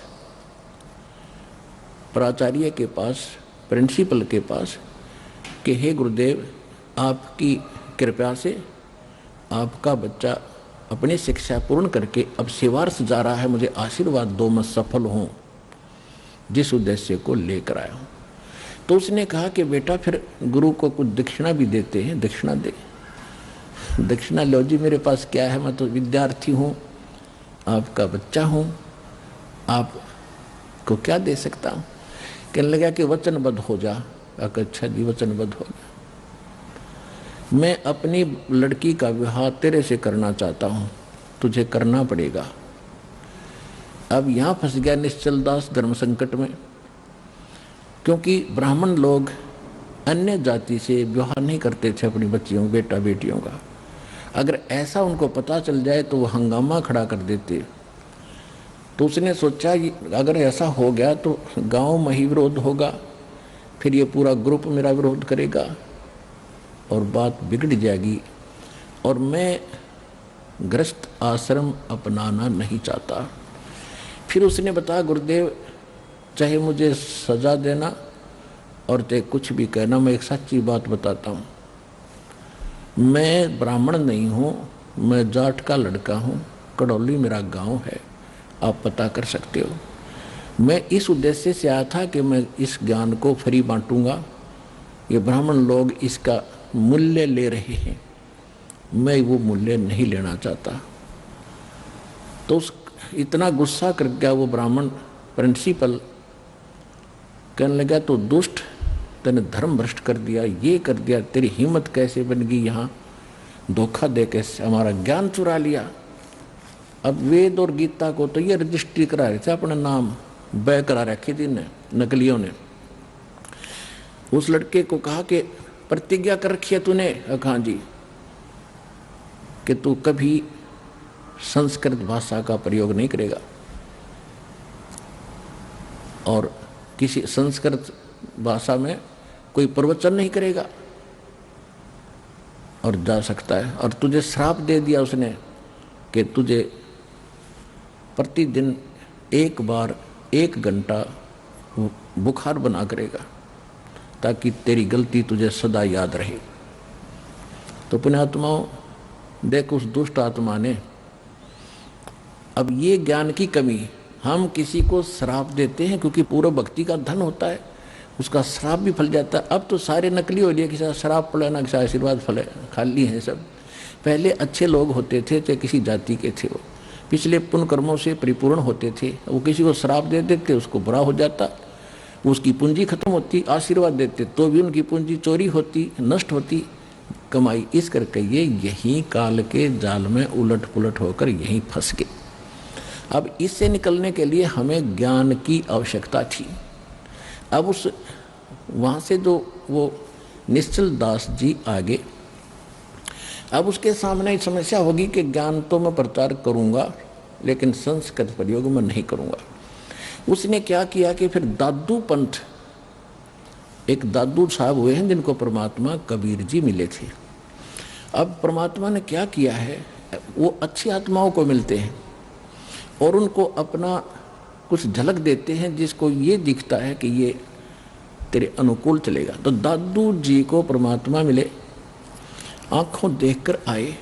प्राचार्य के पास, प्रिंसिपल के पास, कि हे गुरुदेव, आपकी कृपा से आपका बच्चा अपनी शिक्षा पूर्ण करके अब सेवार्थ जा रहा है, मुझे आशीर्वाद दो, मैं सफल हूँ जिस उद्देश्य को लेकर आया हूँ। तो उसने कहा कि बेटा फिर गुरु को कुछ दक्षिणा भी देते हैं, दक्षिणा दे। दक्षिणा लो जी, मेरे पास क्या है, मैं तो विद्यार्थी हूँ, आपका बच्चा हूँ, आपको क्या दे सकता हूँ। कहने लगा कि वचनबद्ध हो जा। अच्छा जी, वचनबद्ध हो गया। मैं अपनी लड़की का विवाह तेरे से करना चाहता हूँ, तुझे करना पड़ेगा। अब यहाँ फंस गया निश्चल दास धर्म संकट में, क्योंकि ब्राह्मण लोग अन्य जाति से विवाह नहीं करते थे अपनी बच्चियों बेटा बेटियों का। अगर ऐसा उनको पता चल जाए तो वो हंगामा खड़ा कर देते। तो उसने सोचा अगर ऐसा हो गया तो गांव में ही विरोध होगा, फिर ये पूरा ग्रुप मेरा विरोध करेगा और बात बिगड़ जाएगी, और मैं गृहस्थ आश्रम अपनाना नहीं चाहता। फिर उसने बताया गुरुदेव, चाहे मुझे सजा देना और चाहे कुछ भी कहना, मैं एक सच्ची बात बताता हूँ, मैं ब्राह्मण नहीं हूँ, मैं जाट का लड़का हूँ, कड़ौली मेरा गांव है, आप पता कर सकते हो। मैं इस उद्देश्य से आया था कि मैं इस ज्ञान को फ्री बांटूंगा, ये ब्राह्मण लोग इसका मूल्य ले रहे हैं, मैं वो मूल्य नहीं लेना चाहता। तो इतना गुस्सा कर गया वो ब्राह्मण प्रिंसिपल, कहने लगा तो दुष्ट, तूने धर्म भ्रष्ट कर दिया, ये कर दिया, तेरी हिम्मत कैसे बन गई यहाँ धोखा दे के हमारा ज्ञान चुरा लिया। अब वेद और गीता को तो ये रजिस्ट्री करा रहे थे, अपना नाम बै करा रखी थी नकलियों ने। उस लड़के को कहा कि प्रतिज्ञा कर रखी है तूने? हाँ जी, कि तू कभी संस्कृत भाषा का प्रयोग नहीं करेगा और किसी संस्कृत भाषा में कोई प्रवचन नहीं करेगा, और जा सकता है। और तुझे श्राप दे दिया उसने कि तुझे प्रतिदिन एक बार 1 घंटा बुखार बना करेगा ताकि तेरी गलती तुझे सदा याद रहे। तो पुण्यात्माओं, देख उस दुष्ट आत्मा ने, अब ये ज्ञान की कमी, हम किसी को श्राप देते हैं क्योंकि पूर्व भक्ति का धन होता है, उसका श्राप भी फल जाता है। अब तो सारे नकली हो लिए, किसी श्राप फले ना किसी आशीर्वाद फले, खाली हैं सब। पहले अच्छे लोग होते थे, चाहे किसी जाति के थे, वो पिछले पुण्य कर्मों से परिपूर्ण होते थे, वो किसी को श्राप दे देते, उसको बुरा हो जाता, उसकी पूंजी खत्म होती। आशीर्वाद देते तो भी उनकी पूंजी चोरी होती, नष्ट होती कमाई। इस करके ये यही काल के जाल में उलट पुलट होकर यहीं फंस गए। अब इससे निकलने के लिए हमें ज्ञान की आवश्यकता थी। अब उस वहाँ से जो वो निश्चल दास जी आगे, अब उसके सामने समस्या होगी कि ज्ञान तो मैं प्रचार करूँगा लेकिन संस्कृत प्रयोग में नहीं करूँगा। उसने क्या किया कि फिर दादू पंथ, एक दादू साहब हुए हैं जिनको परमात्मा कबीर जी मिले थे। अब परमात्मा ने क्या किया है, वो अच्छी आत्माओं को मिलते हैं और उनको अपना कुछ झलक देते हैं जिसको ये दिखता है कि ये तेरे अनुकूल चलेगा। तो दादू जी को परमात्मा मिले, आंखों देखकर आए,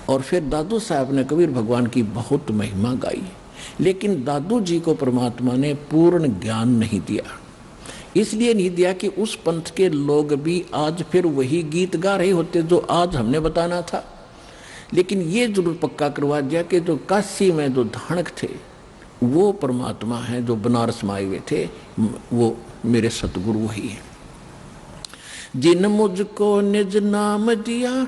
और फिर दादू साहब ने कबीर भगवान की बहुत महिमा गाई। लेकिन दादू जी को परमात्मा ने पूर्ण ज्ञान नहीं दिया। इसलिए नहीं दिया कि उस पंथ के लोग भी आज फिर वही गीत गा रहे होते जो आज हमने बताना था। लेकिन ये जरूर पक्का करवा दिया कि जो काशी में जो धाणक थे वो परमात्मा है, जो बनारस में आए हुए थे वो मेरे सतगुरु वही है। जिन मुझको निज नाम दिया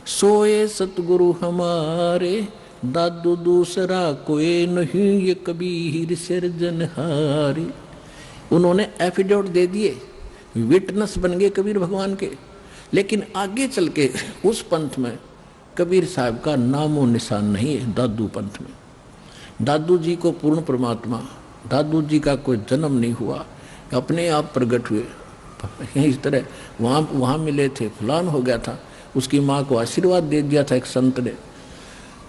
सोए सतगुरु हमारे, दादू दूसरा कोई नहीं ये कबीर सिरजनहारे। उन्होंने एफिडेविट दे दिए, विटनेस बन गए कबीर भगवान के। लेकिन आगे चल के उस पंथ में कबीर साहब का नामो निशान नहीं है। दादू पंथ में दादू जी को पूर्ण परमात्मा, दादू जी का कोई जन्म नहीं हुआ, अपने आप प्रकट हुए। इस तरह वहाँ मिले थे, फलान हो गया था, उसकी माँ को आशीर्वाद दे दिया था एक संत ने।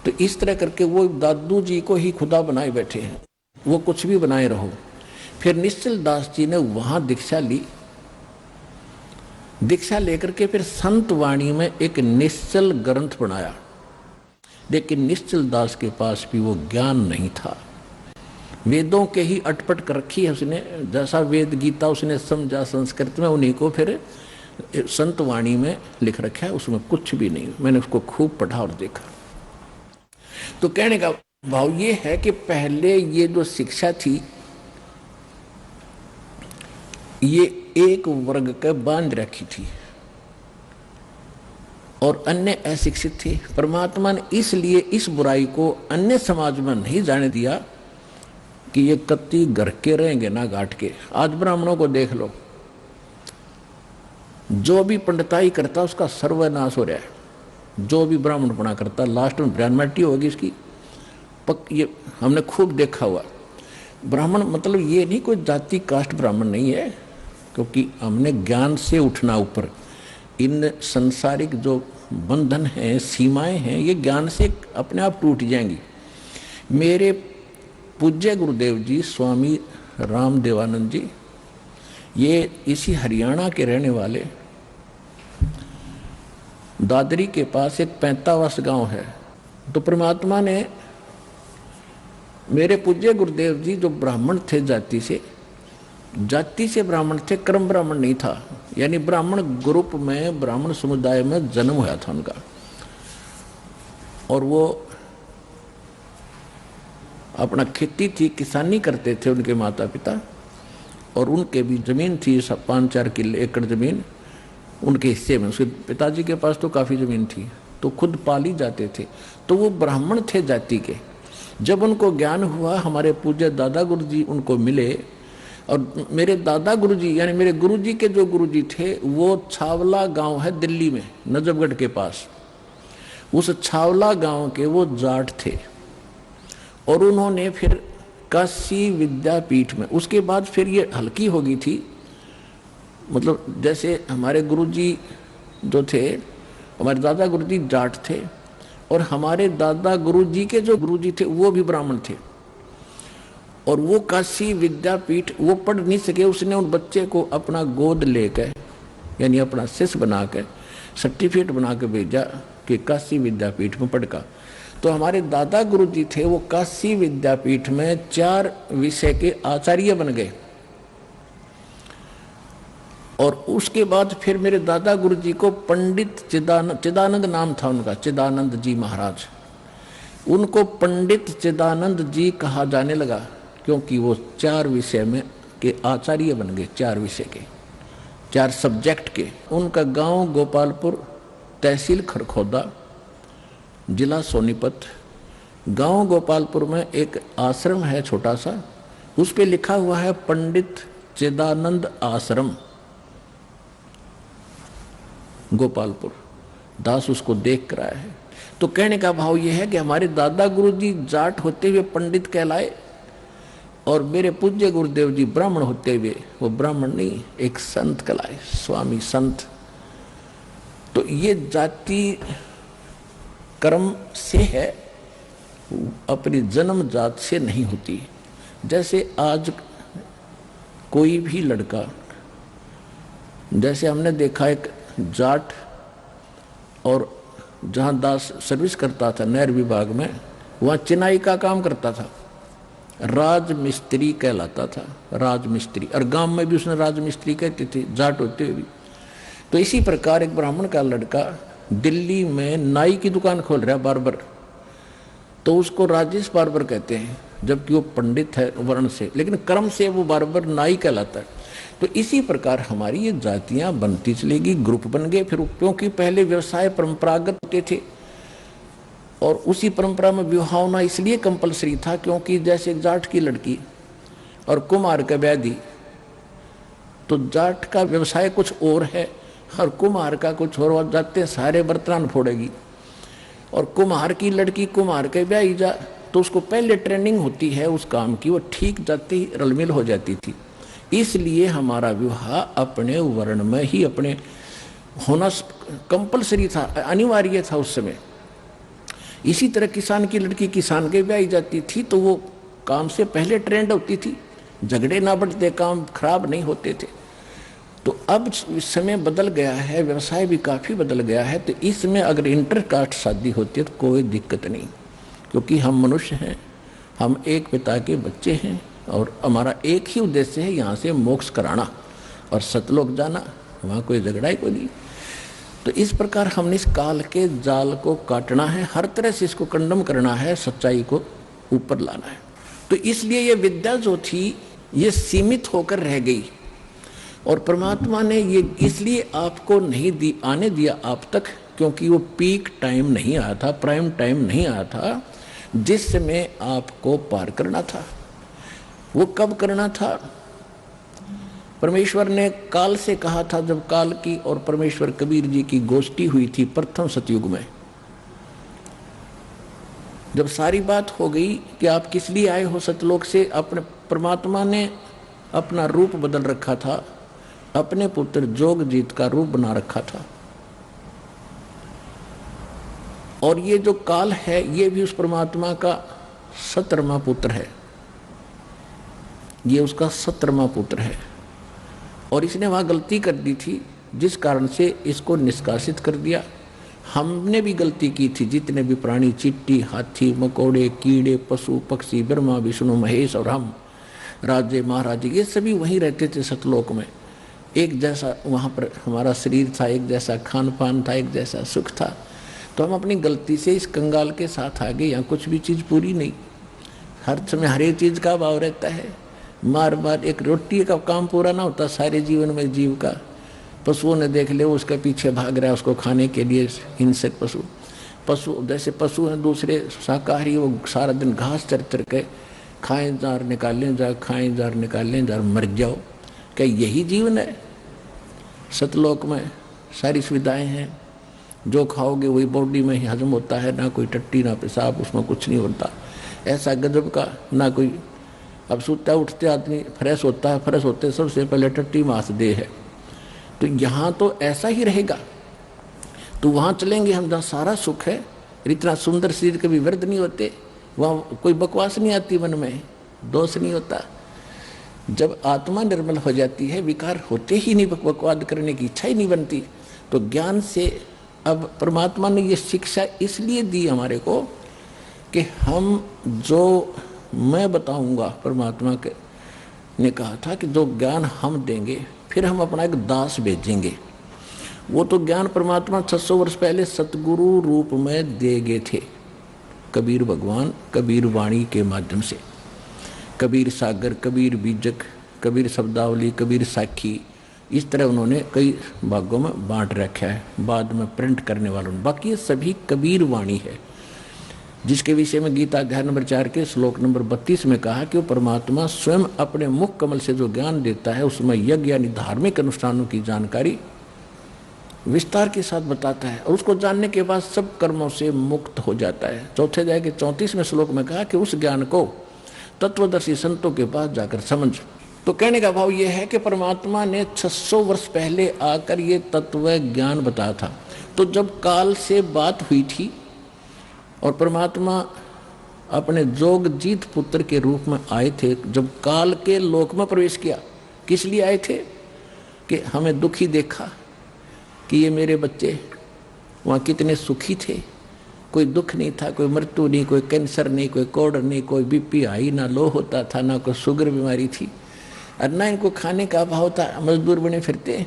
तो इस तरह करके वो दादू जी को ही खुदा बनाए बैठे हैं, वो कुछ भी बनाए रहो। फिर निश्चल दास जी ने वहाँ दीक्षा ली दीक्षा लेकर के फिर संत वाणी में एक निश्चल ग्रंथ बनाया। लेकिन निश्चल दास के पास भी वो ज्ञान नहीं था। वेदों के ही अटपट कर रखी है उसने, जैसा वेद गीता उसने समझा संस्कृत में, उन्हीं को फिर संत वाणी में लिख रखा है, उसमें कुछ भी नहीं। मैंने उसको खूब पढ़ा और देखा। तो कहने का भाव ये है कि पहले ये जो शिक्षा थी ये एक वर्ग के बांध रखी थी और अन्य अशिक्षित थे। परमात्मा ने इसलिए इस बुराई को अन्य समाज में नहीं जाने दिया कि ये कत्ती घर के रहेंगे ना घाट के। आज ब्राह्मणों को देख लो, जो भी पंडिताई करता उसका सर्वनाश हो रहा है। जो भी ब्राह्मणपना करता लास्ट में ब्राह्मणटी होगी इसकी ये हमने खूब देखा हुआ। ब्राह्मण मतलब ये नहीं कोई जाति कास्ट ब्राह्मण नहीं है, क्योंकि हमने ज्ञान से उठना ऊपर। इन संसारिक जो बंधन हैं, सीमाएं हैं, ये ज्ञान से अपने आप टूट जाएंगी। मेरे पूज्य गुरुदेव जी स्वामी रामदेवानंद जी, ये इसी हरियाणा के रहने वाले, दादरी के पास एक 45 गांव है। तो परमात्मा ने मेरे पूज्य गुरुदेव जी जो ब्राह्मण थे, जाति से ब्राह्मण थे, कर्म ब्राह्मण नहीं था। यानी ब्राह्मण ग्रुप में, ब्राह्मण समुदाय में जन्म हुआ था उनका। और वो अपना खेती थी, किसानी करते थे उनके माता पिता, और उनके भी जमीन थी 5-4 एकड़ जमीन उनके हिस्से में। उसके पिताजी के पास तो काफ़ी ज़मीन थी, तो खुद पाली जाते थे। तो वो ब्राह्मण थे जाति के। जब उनको ज्ञान हुआ, हमारे पूज्य दादा गुरु जी उनको मिले, और मेरे दादा गुरु जी यानी मेरे गुरु जी के जो गुरु जी थे वो छावला गांव है दिल्ली में, नजफगढ़ के पास। उस छावला गांव के वो जाट थे, और उन्होंने फिर काशी विद्यापीठ में, उसके बाद फिर ये हल्की हो गई थी। मतलब जैसे हमारे गुरुजी जो थे, हमारे दादा गुरुजी जाट थे, और हमारे दादा गुरुजी के जो गुरुजी थे वो भी ब्राह्मण थे। और वो काशी विद्यापीठ वो पढ़ नहीं सके, उसने उन बच्चे को अपना गोद लेकर यानी अपना शिष्य बना कर सर्टिफिकेट बना के भेजा कि काशी विद्यापीठ में पढ़ का। तो हमारे दादा गुरुजी थे वो काशी विद्यापीठ में 4 विषय के आचार्य बन गए। और उसके बाद फिर मेरे दादा गुरुजी को पंडित चिदानंद नाम था उनका, चिदानंद जी महाराज, उनको पंडित चिदानंद जी कहा जाने लगा, क्योंकि वो 4 विषय में के आचार्य बन गए, 4 विषय के, 4 सब्जेक्ट के। उनका गांव गोपालपुर, तहसील खरखोदा, जिला सोनीपत। गांव गोपालपुर में एक आश्रम है छोटा सा, उस पे लिखा हुआ है पंडित चिदानंद आश्रम गोपालपुर। दास उसको देख कर आया है। तो कहने का भाव यह है कि हमारे दादा गुरुजी जाट होते हुए पंडित कहलाए, और मेरे पूज्य गुरुदेव जी ब्राह्मण होते हुए वो ब्राह्मण नहीं, एक संत कहलाए, स्वामी संत। तो ये जाति कर्म से है, अपनी जन्म जात से नहीं होती। जैसे आज कोई भी लड़का, जैसे हमने देखा एक जाट, और जहाँ दास सर्विस करता था नहर विभाग में, वहाँ चिनाई का काम करता था, राजमिस्त्री कहलाता था, राजमिस्त्री। और गांव में भी उसने राजमिस्त्री कहते थे, जाट होते हुए भी। तो इसी प्रकार एक ब्राह्मण का लड़का दिल्ली में नाई की दुकान खोल रहा है, बार्बर, तो उसको राजेश बार्बर कहते हैं, जबकि वो पंडित है वर्ण से, लेकिन कर्म से वो बार्बर नाई कहलाता है। तो इसी प्रकार हमारी ये जातियां बनती चलेगी, ग्रुप बन गए फिर, क्योंकि पहले व्यवसाय परंपरागत होते थे, और उसी परंपरा में विवाह होना इसलिए कंपलसरी था, क्योंकि जैसे जाट की लड़की और कुम्हार का ब्यादी, तो जाट का व्यवसाय कुछ और है और कुम्हार का कुछ और, जाते सारे बर्तन फोड़ेगी। और कुम्हार की लड़की कुम्हार के ब्याही जा, तो उसको पहले ट्रेनिंग होती है उस काम की, वो ठीक जाती ही रलमिल हो जाती थी। इसलिए हमारा विवाह अपने वर्ण में ही अपने होना कंपलसरी था, अनिवार्य था उस समय। इसी तरह किसान की लड़की किसान के ब्याही जाती थी, तो वो काम से पहले ट्रेंड होती थी, झगड़े ना बढ़ते, काम खराब नहीं होते थे। तो अब समय बदल गया है, व्यवसाय भी काफ़ी बदल गया है, तो इसमें अगर इंटरकास्ट शादी होती है तो कोई दिक्कत नहीं, क्योंकि हम मनुष्य हैं, हम एक पिता के बच्चे हैं और हमारा एक ही उद्देश्य है, यहाँ से मोक्ष कराना और सतलोक जाना, वहाँ कोई झगड़ा ही कोई नहीं। तो इस प्रकार हमने इस काल के जाल को काटना है, हर तरह से इसको कंडम करना है, सच्चाई को ऊपर लाना है। तो इसलिए ये विद्या जो थी ये सीमित होकर रह गई और परमात्मा ने ये इसलिए आपको नहीं दी, आने दिया आप तक, क्योंकि वो पीक टाइम नहीं आया था, प्राइम टाइम नहीं आया था जिसमें आपको पार करना था। वो कब करना था? परमेश्वर ने काल से कहा था, जब काल की और परमेश्वर कबीर जी की गोष्ठी हुई थी प्रथम सतयुग में, जब सारी बात हो गई कि आप किस लिए आए हो सतलोक से, अपने परमात्मा ने अपना रूप बदल रखा था, अपने पुत्र जोगजीत का रूप बना रखा था। और ये जो काल है ये भी उस परमात्मा का 17वां पुत्र है, ये उसका 17वां पुत्र है। और इसने वहाँ गलती कर दी थी जिस कारण से इसको निष्कासित कर दिया। हमने भी गलती की थी, जितने भी प्राणी, चींटी, हाथी, मकोड़े, कीड़े, पशु पक्षी, ब्रह्मा विष्णु महेश और हम राजे महाराजे, ये सभी वहीं रहते थे सतलोक में। एक जैसा वहाँ पर हमारा शरीर था, एक जैसा खान पान था, एक जैसा सुख था। तो हम अपनी गलती से इस कंगाल के साथ आ गए। यहाँ कुछ भी चीज़ पूरी नहीं, हर समय हर एक चीज़ का अभाव रहता है। मार मार एक रोटी का काम पूरा ना होता सारे जीवन में जीव का। पशुओं ने देख ले, उसके पीछे भाग रहा है उसको खाने के लिए, हिंसक पशु जैसे पशु हैं दूसरे शाकाहारी, वो सारा दिन घास चर चर के खाएं जार निकालें जार, खाएं जार निकालें जार, मर जाओ। क्या यही जीवन है? सतलोक में सारी सुविधाएं हैं, जो खाओगे वही बॉडी में ही हजम होता है, ना कोई टट्टी ना पेशाब, उसमें कुछ नहीं होता ऐसा गजब का, ना कोई। अब सोता उठते आदमी फ्रेश होता है, फ्रेश होते सबसे पहले टट्टी मास दे है। तो यहाँ तो ऐसा ही रहेगा। तो वहाँ चलेंगे हम जहाँ सारा सुख है, इतना सुंदर शरीर कभी व्यर्थ नहीं होते, वहाँ कोई बकवास नहीं आती, मन में दोष नहीं होता। जब आत्मा निर्मल हो जाती है, विकार होते ही नहीं, बकवाद करने की इच्छा ही नहीं बनती। तो ज्ञान से अब परमात्मा ने ये शिक्षा इसलिए दी हमारे को कि हम जो मैं बताऊंगा, परमात्मा के ने कहा था कि जो ज्ञान हम देंगे फिर हम अपना एक दास भेजेंगे। वो तो ज्ञान परमात्मा 600 वर्ष पहले सतगुरु रूप में दे गए थे, कबीर भगवान कबीर वाणी के माध्यम से। कबीर सागर, कबीर बीजक, कबीर शब्दावली, कबीर साखी, इस तरह उन्होंने कई भागों में बांट रखा है, बाद में प्रिंट करने वालों ने। बाकी ये सभी कबीर वाणी है, जिसके विषय में गीता अध्याय नंबर 4 के श्लोक नंबर 32 में कहा कि वो परमात्मा स्वयं अपने मुख कमल से जो ज्ञान देता है उसमें यज्ञ यानी धार्मिक अनुष्ठानों की जानकारी विस्तार के साथ बताता है, और उसको जानने के बाद सब कर्मों से मुक्त हो जाता है। चौथे अध्याय के 34वें श्लोक में कहा कि उस ज्ञान को तत्वदर्शी संतों के पास जाकर समझ। तो कहने का भाव यह है कि परमात्मा ने 600 वर्ष पहले आकर ये तत्व ज्ञान बताया था। तो जब काल से बात हुई थी और परमात्मा अपने जोगजीत पुत्र के रूप में आए थे, जब काल के लोक में प्रवेश किया, किस लिए आए थे? कि हमें दुखी देखा कि ये मेरे बच्चे वहाँ कितने सुखी थे, कोई दुख नहीं था, कोई मृत्यु नहीं, कोई कैंसर नहीं, कोई कोड़ नहीं, कोई बीपी हाई ना लो होता था, ना कोई शुगर बीमारी थी, और ना इनको खाने का अभाव था, मजदूर बने फिरते।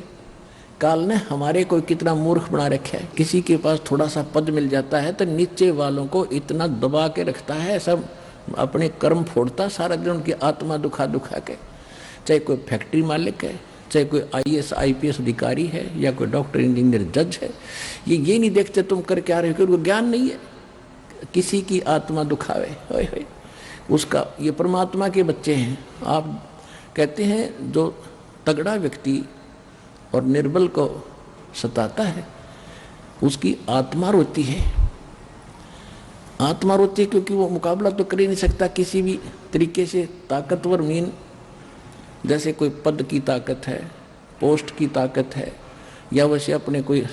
काल ने हमारे को कितना मूर्ख बना रखा है। किसी के पास थोड़ा सा पद मिल जाता है तो नीचे वालों को इतना दबा के रखता है, सब अपने कर्म फोड़ता सारा दिन, उनकी आत्मा दुखा दुखा के। चाहे कोई फैक्ट्री मालिक है, चाहे कोई IAS IPS अधिकारी है, या कोई डॉक्टर इंजीनियर जज है, ये नहीं देखते तुम कर क्या रहे हो, उनको ज्ञान नहीं है। किसी की आत्मा दुखावे होए होए उसका, ये परमात्मा के बच्चे हैं। आप कहते हैं जो तगड़ा व्यक्ति और निर्बल को सताता है उसकी आत्मा रोती है। आत्मा रोती है क्योंकि वो मुकाबला तो कर ही नहीं सकता किसी भी तरीके से। ताकतवर मीन जैसे कोई पद की ताकत है, पोस्ट की ताकत है, या वैसे अपने कोई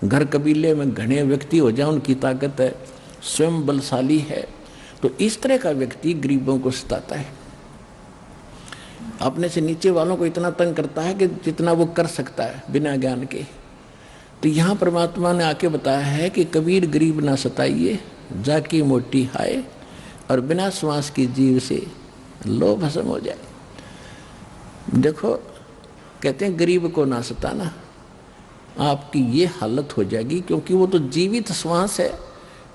घर कबीले में घने व्यक्ति हो जाए उनकी ताकत है, स्वयं बलशाली है। तो इस तरह का व्यक्ति गरीबों को सताता है। अपने से नीचे वालों को इतना तंग करता है कि जितना वो कर सकता है बिना ज्ञान के। तो यहाँ परमात्मा ने आके बताया है कि कबीर गरीब ना सताइए, जाकी मोटी हाय, और बिना श्वास की जीव से लो भस्म हो जाए। देखो कहते हैं गरीब को ना सताना, आपकी ये हालत हो जाएगी, क्योंकि वो तो जीवित श्वास है,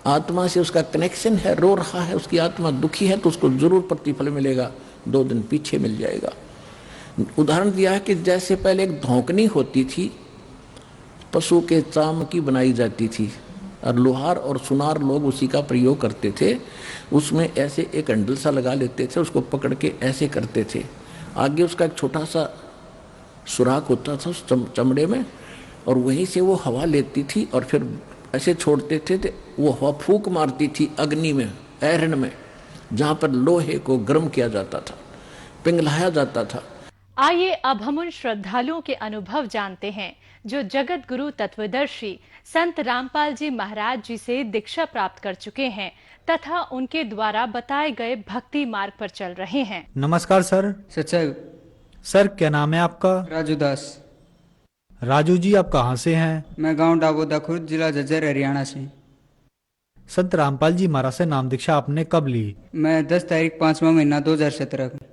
आत्मा से उसका कनेक्शन है, रो रहा है, उसकी आत्मा दुखी है तो उसको जरूर प्रतिफल मिलेगा, 2 दिन पीछे मिल जाएगा। उदाहरण दिया है कि जैसे पहले एक धौंकनी होती थी, पशु के चाम की बनाई जाती थी, और लोहार और सुनार लोग उसी का प्रयोग करते थे। उसमें ऐसे एक हैंडल सा लगा लेते थे, उसको पकड़ के ऐसे करते थे, आगे उसका एक छोटा सा सुराख होता था उस चमड़े में, और वहीं से वो हवा लेती थी और फिर ऐसे छोड़ते थे तो वो हवा फूंक मारती थी अग्नि में, ऐरन में, जहाँ पर लोहे को गर्म किया जाता था, पिघलाया जाता था। आइए अब हम उन श्रद्धालुओं के अनुभव जानते हैं जो जगत गुरु तत्वदर्शी संत रामपाल जी महाराज जी से दीक्षा प्राप्त कर चुके हैं तथा उनके द्वारा बताए गए भक्ति मार्ग पर चल रहे हैं। नमस्कार सर। सच्चाई। सर क्या नाम है आपका? राजू दास। राजू जी आप कहाँ से हैं? मैं गांव डाबोदा खुर्द, जिला झज्जर, हरियाणा से। संत रामपाल जी महाराज से नाम दीक्षा आपने कब ली? मैं 10 तारीख 5वां महीना 2017 को।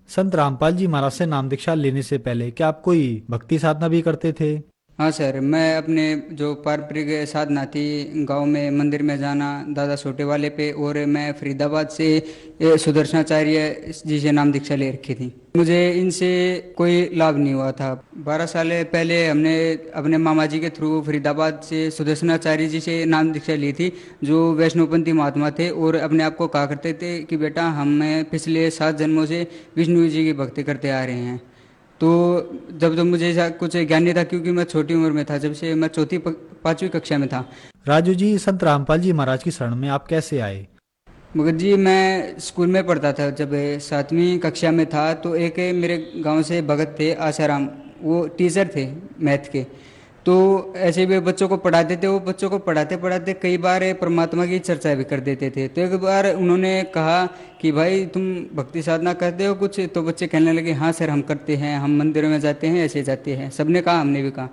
संत रामपाल जी महाराज से नाम दीक्षा लेने से पहले क्या आप कोई भक्ति साधना भी करते थे? हाँ सर, मैं अपने जो पारंपरिक साधना थी, गांव में मंदिर में जाना दादा छोटे वाले पे, और मैं फरीदाबाद से सुदर्शनाचार्य जी से नाम दीक्षा ले रखी थी। मुझे इनसे कोई लाभ नहीं हुआ था। 12 साल पहले हमने अपने मामा जी के थ्रू फरीदाबाद से सुदर्शनाचार्य जी से नाम दीक्षा ली थी, जो वैष्णवपंथी महात्मा थे और अपने आप को कहा करते थे कि बेटा हम पिछले 7 जन्मों से विष्णु जी की भक्ति करते आ रहे हैं। तो जब मुझे कुछ ज्ञान नहीं था, क्योंकि मैं छोटी उम्र में था, जब से मैं 4वीं-5वीं कक्षा में था। राजू जी संत रामपाल जी महाराज की शरण में आप कैसे आए? मगर जी मैं स्कूल में पढ़ता था, जब 7वीं कक्षा में था तो एक मेरे गांव से भगत थे आसाराम, वो टीचर थे मैथ के। तो ऐसे भी बच्चों को पढ़ाते थे, वो बच्चों को पढ़ाते पढ़ाते कई बार परमात्मा की चर्चा भी कर देते थे। तो एक बार उन्होंने कहा कि भाई तुम भक्ति साधना करते हो कुछ? तो बच्चे कहने लगे हाँ सर हम करते हैं, हम मंदिरों में जाते हैं, ऐसे जाते हैं। सबने कहा, हमने भी कहा।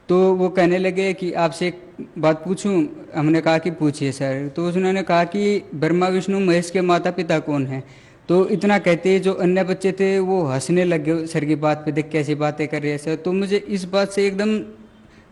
तो वो कहने लगे कि आपसे एक बात पूछूं? हमने कहा कि पूछिए सर। तो उन्होंने कहा कि ब्रह्मा विष्णु महेश के माता पिता कौन हैं? तो इतना कहते जो अन्य बच्चे थे वो हंसने लगे सर की बात पे, देख कैसी बातें कर रहे हैं सर। तो मुझे इस बात से एकदम